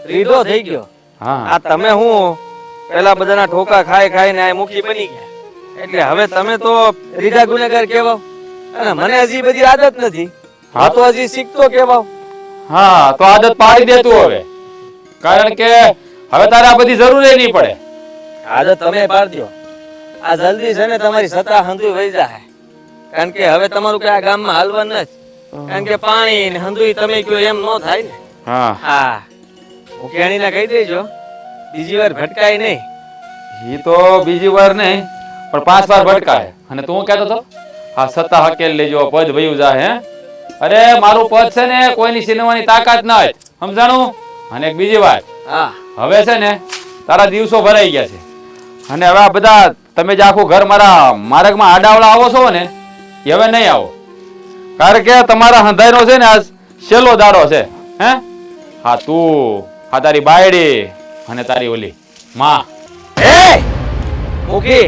રીધો થઈ ગયો. હા, આ તમે હું પેલા બધાના ઠોકા ખાઈ ખાઈને આ મુખી બની ગયા, એટલે હવે તમે તો રીધા ગુનેગાર કહેવાવ. અને મને હજી બધી આદત નથી, હા તો હજી શીખતો કહેવાવ. હા, તો આદત પાડી દે તું હવે, કારણ કે હવે તારે આ બધી જરૂર નહીં પડે. આદત તમે પાડી દો, આ જલ્દી છે ને તમારી સત્તા હંધુય વહી જાય. કારણ કે હવે તમારું કઈ આ ગામમાં હાલવાનું નથી, કારણ કે પાણી ને હંધુય તમે કયો એમ ન થાય ને. હા, હા, મુખિયાણીને કહી દેજો બીજી વાર ભટકાય નહીં. ઈ તો બીજી વાર નહીં પણ 5 વાર ભટકાય. અને તું કહેતો તો આ સત્તા હકેલ લેજો, પદ વયું જાય. હે અરે મારું પદ છે ને કોઈની છીનવાની તાકાત નથી, સમજાણું? અને એક બીજી વાત, હા હવે છે ને તારા દિવસો ભરાઈ ગયા છે, અને હવે આ બધા તમે જે આખું ઘર મારા માર્ગમાં આડાવડા આવો છો ને એ હવે નહીં આવો, કારણ કે તમારા હંધાઈનો છે ને આ છેલ્લો દાડો છે. હે હા, તું આ તારી બાયડી અને તારી ઓલી માં. એ મુખી,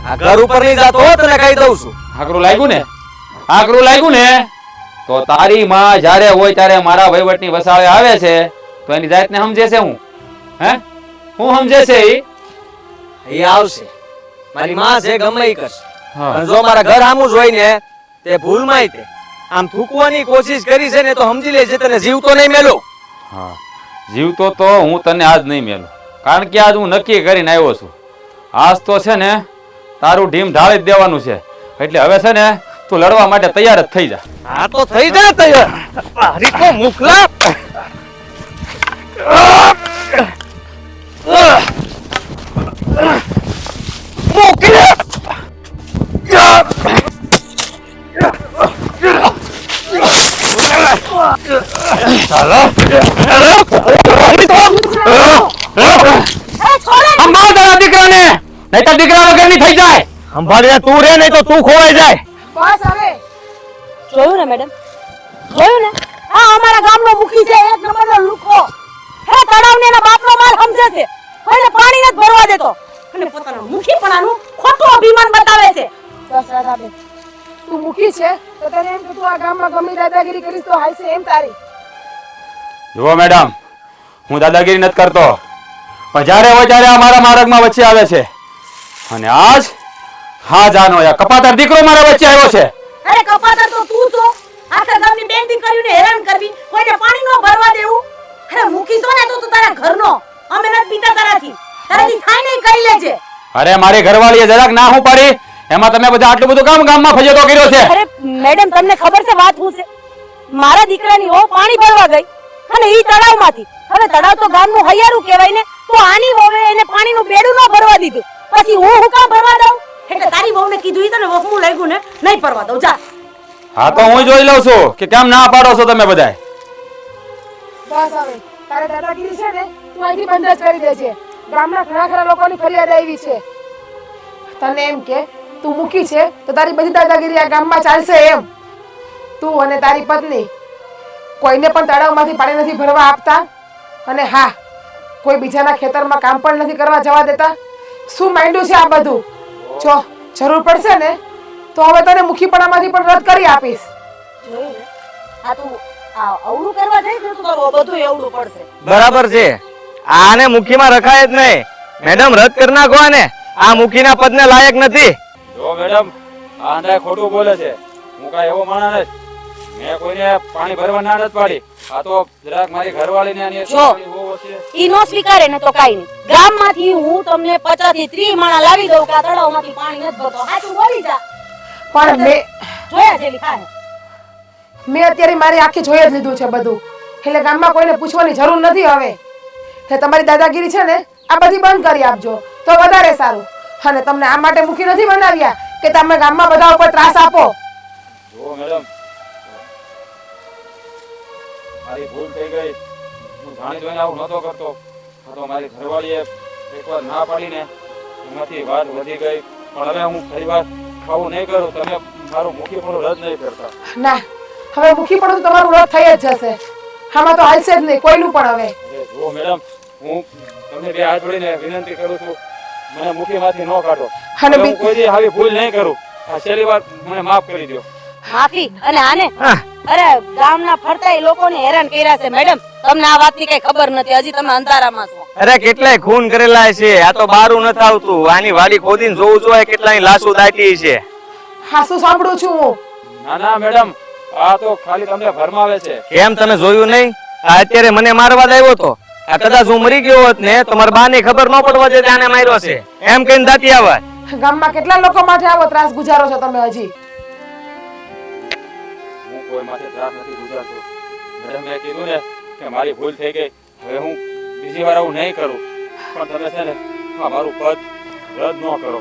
આ ઘર ઉપર નહીં જાતો હો, તને કહી દઉં છું. આકરું લાગ્યું ને? આકરું લાગ્યું ને? તો તારી માં જ્યારે હોય ત્યારે મારા વહીવટની વસાળે આવે છે તો એની જાતને સમજે છે હું? હે હું સમજે છે ઈ? એ આવશે, મારી માં છે ગમે ઈ કરશે. હા. પણ જો મારા ઘર આમું જ હોય ને તે ભૂલમાંય તે આમ થૂકવાની કોશિશ કરી છે ને તો સમજી લેજે તને જીવતો નહીં મેલું. હા, જીવતો તો હું તને આજ નહીં મેલું, કારણ કે આજ હું નક્કી કરીને આવ્યો છું. આજ તો છે ને તારું ઢીમ ઢાળી જ દેવાનું છે, એટલે હવે છે ને તું લડવા માટે તૈયાર જ થઈ જા. હા તો થઈ જા તૈયાર. મારી તો મુખલા સંભાળ તારા દીકરાને, નહીંતર દીકરા વગરની થઈ જાય. સંભાળીને તું રે નહીં તો તું ખોવાઈ જાય. બસ હવે જોયું ને મેડમ, જોયું ને? આ અમારા ગામનો મુખી છે, એક નંબરનો લુખો. હે તળાવને એના બાપનો માલ સમજે છે, કોઈને પાણી નથી ભરવા દેતો, અને પોતાનું મુખીપણાનું ખોટું અભિમાન બતાવે છે. બસ રાધાબેન, તું મૂકી છે તો તને એમ કે તું આ ગામમાં ગમે દાદાગીરી કરીશ તો હાલશે એમ તારી. જુઓ મેડમ, હું દાદાગીરી નથી કરતો, પણ જ્યારે હોય ત્યારે આ મારા માર્ગમાં વચ્ચે આવે છે, અને આજ હા જાનો આ કપાતર દીકરો મારા વચ્ચે આવ્યો છે. અરે કપાતર તો તું છો, આખા ગામની બેન દીકરીઓને હેરાન કરવી, કોઈને પાણી ન ભરવા દેવું. અરે મુખી છો ને તો તું તારા ઘરનો, અમે નથી પીતા તારાથી, તારાથી થાય નહીં કરી લેજે. અરે મારી ઘરવાળીએ જરાક ના હું પાડી, એમાં તમે બધા આટલું બધું કામ ગામમાં ફજેતો કર્યો છે. અરે મેડમ, તમને ખબર છે વાત શું છે? મારા દીકરાની વહુ પાણી ભરવા ગઈ અને ઈ તળાવમાંથી. હવે તળાવ તો ગામનું હૈયારું કહેવાય ને, તો આની વહુએ એને પાણીનું બેડું ન ભરવા દીધું, પછી હું કામ ભરવા દઉં? એટલે તારી વહુને કીધું ઈ તને વહમું લાગ્યું ને, નહીં ભરવા દઉં. જા. હા તો હું જોઈ લઉં છું કે કેમ ના પાડો છો તમે બધાય. બસ હવે તારે દાદાગીરી છે ને તું અહીંથી બંધ જ કરી દેજે. ગામના ઘણા ખરા લોકોની ફરિયાદ આવી છે, તને એમ કે તું મૂકી છે તો તારી બધી દાદાગીરી આ ગામમાં ચાલશે એમ. તું અને તારી પત્ની કોઈને પણ તળાવમાંથી પાણી નથી ભરવા આપતા, અને હા, કોઈ બીજાના ખેતરમાં કામ પણ નથી કરવા જવા દેતા. શું માંડ્યું છે આ બધું? જો જરૂર પડશે ને તો હવે તને મુખીપણામાંથી પણ રદ કરી આપીશ. જોયું ને? આ તું અવળું કરવા જઈશ ને તો તારું બધું એવડું પડશે. બરાબર છે, આને મુખીમાં રખાય જ નહીં. મેડમ રદ કરી નાખો આને, આ મુખીના પદને લાયક નથી. જો મેડમ, આ અંધાય ખોટું બોલે છે, હું કાંઈ એવો માણસ નથી. મેં કોઈને પાણી ભરવા ના નથી પાડી, આ તો જરાક મારી ઘરવાળીને આની જો. બહુ છે. ઈ નો સ્વીકારે ને તો કાઈ નહીં. ગામમાંથી હું તમને 50 થી 30 માણા લાવી દઉં કે આ તળાવમાંથી પાણી નથી ભરતો. સાચું બોલી જા. પણ મેં જોયા જેવી થાય. અત્યારે મારી આંખે જોઈ જ લીધું છે બધું. એટલે ગામમાં કોઈને પૂછવાની જરૂર નથી હવે. એટલે તમારી દાદાગીરી છે ને આ બધી બંધ કરી આપજો તો વધારે સારું. અને તમને આ માટે મુખી નથી બનાવ્યા કે તમે ગામમાં બધા ઉપર ત્રાસ આપો. જો મેડમ મારી ભૂલ થઈ ગઈ. હું જાણી જોઈને આવું નહોતો કરતો. આ તો મારી ઘરવાળીએ એકવાર ના પાડીને એમાંથી વાત વધી ગઈ. પણ હવે હું ફરી વાર આવું નહીં કરું. તમે મારું મુખી પણ રદ નહીં કરતા. ના, હવે મુખી પડો તો તમારું રદ થઈ જ જશે. આમાં તો હાલશે જ નહીં કોઈનું પણ હવે. અરે જો મેડમ હું તમને બે હાથ જોડીને વિનંતી કરું છું. મને મુખીમાંથી ન કાઢો. અને હવે હું કોઈ દી આવી ભૂલ નહીં કરું. આ છેલ્લી વાર મને માફ કરી દો. માફી અને આને અરે ગામના ફરતા એ લોકોને હેરાન કર્યા છે મેડમ. તમને આ વાતની કઈ ખબર નથી. હજી તમે અંધારામાં છો. અરે કેટલાય ખૂન કરેલા છે. આ તો બારું નથી આવતું. આની વાડી ખોદીને જોવું જોઈએ કેટલાની લાશો દાટી છે. હા, શું સાંભળું છું હું. ના ના મેડમ આ તો ખાલી તમને ભરમાવે છે. કેમ તમે જોયું નહીં? આ અત્યારે મને મારવા જ આવ્યો તો. આ કદાચ હું મરી ગયો હોત ને તો મારા બાને ખબર ન પડવા દે આને માર્યો છે એમ કહીને દાટી આવે. ગામમાં કેટલા લોકો માટે આવો ત્રાસ ગુજારો છો તમે હજી? હું કોઈ માટે ત્રાસ નથી ગુજારતો. મેડમ મેં કીધું ને કે મારી ભૂલ થઈ ગઈ. હવે હું બીજી વાર આવું નહીં કરું. પણ તમે છે ને આ મારું પદ રદ ન કરો.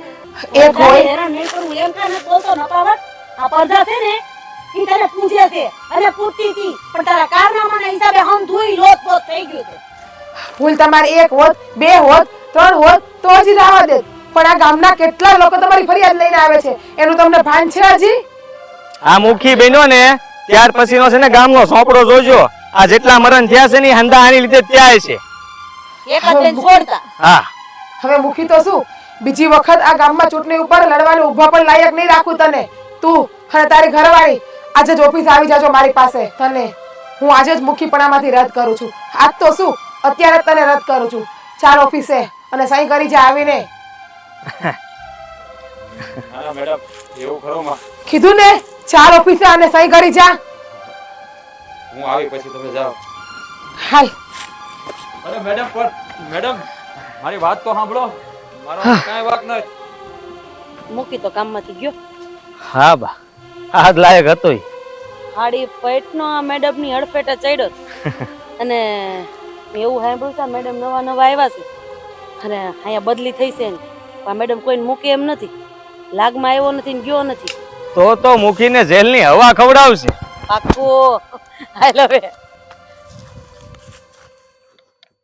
એક હોય હેરાન નહીં કરવું એમ કાને બોલતો નપાવત. આ પડદા છે ને ઈ તને પૂજે છે અને પૂજતી હતી પણ તારા કારનામાના હિસાબે હમ ધોઈ લોટપોટ થઈ ગયું છે. ભૂલ તમારી એક હોત, બે હોત, ત્રણ હોત તો હજી જવા દે. પણ આ ગામના કેટલા લોકો તમારી ફરિયાદ લઈને આવે છે એનું તમને ભાન છે હજી? આ મુખી બન્યો ને ત્યાર પછીનો છે ને ગામનો સોપડો જોજો. આ જેટલા મરણ થયા છે ને હંધા આની લીધે ત્યાં છે. એક જ લઈને છોડતા. હા હવે મુખી તો શું બીજી વખત આ ગામમાં ચૂંટણી ઉપર લડવાનું ઊભા પણ લાયક નહીં રાખું તને. તું અને તારી ઘરવાળી આજે જ ઓફિસ આવી જાજો મારી પાસે. તને હું આજે જ મુખીપણામાંથી રદ કરું છું. આજ તો શું અત્યારે જ તને રદ કરું છું. ચાલ ઓફિસે અને સહી કરી જા આવીને. ના ના મેડમ એવું ખરું માં. કીધું ને ચાલ ઓફિસે અને સહી કરી જા. હું આવી પછી તમે જાઓ. હાલ. અરે મેડમ પણ મેડમ મારી વાત તો સાંભળો. મારો કાંઈ વાત નથી. મૂકી તો કામમાંથી ગયો. હા બા આ જ લાયક હતો ઈ. હાડી પેટનો આ મેડમની હડફેટે ચડ્યો અને એવું સાંભળ્યું છે મેડમ નવા નવા આવ્યા છે અને અહીંયા બદલી થઈ છે ને આ મેડમ કોઈને મૂકે એમ નથી. લાગમાં આવ્યો નથી ને ગયો નથી. તો મૂકીને જેલની હવા ખવડાવશે. પાક્કો હાલ હવે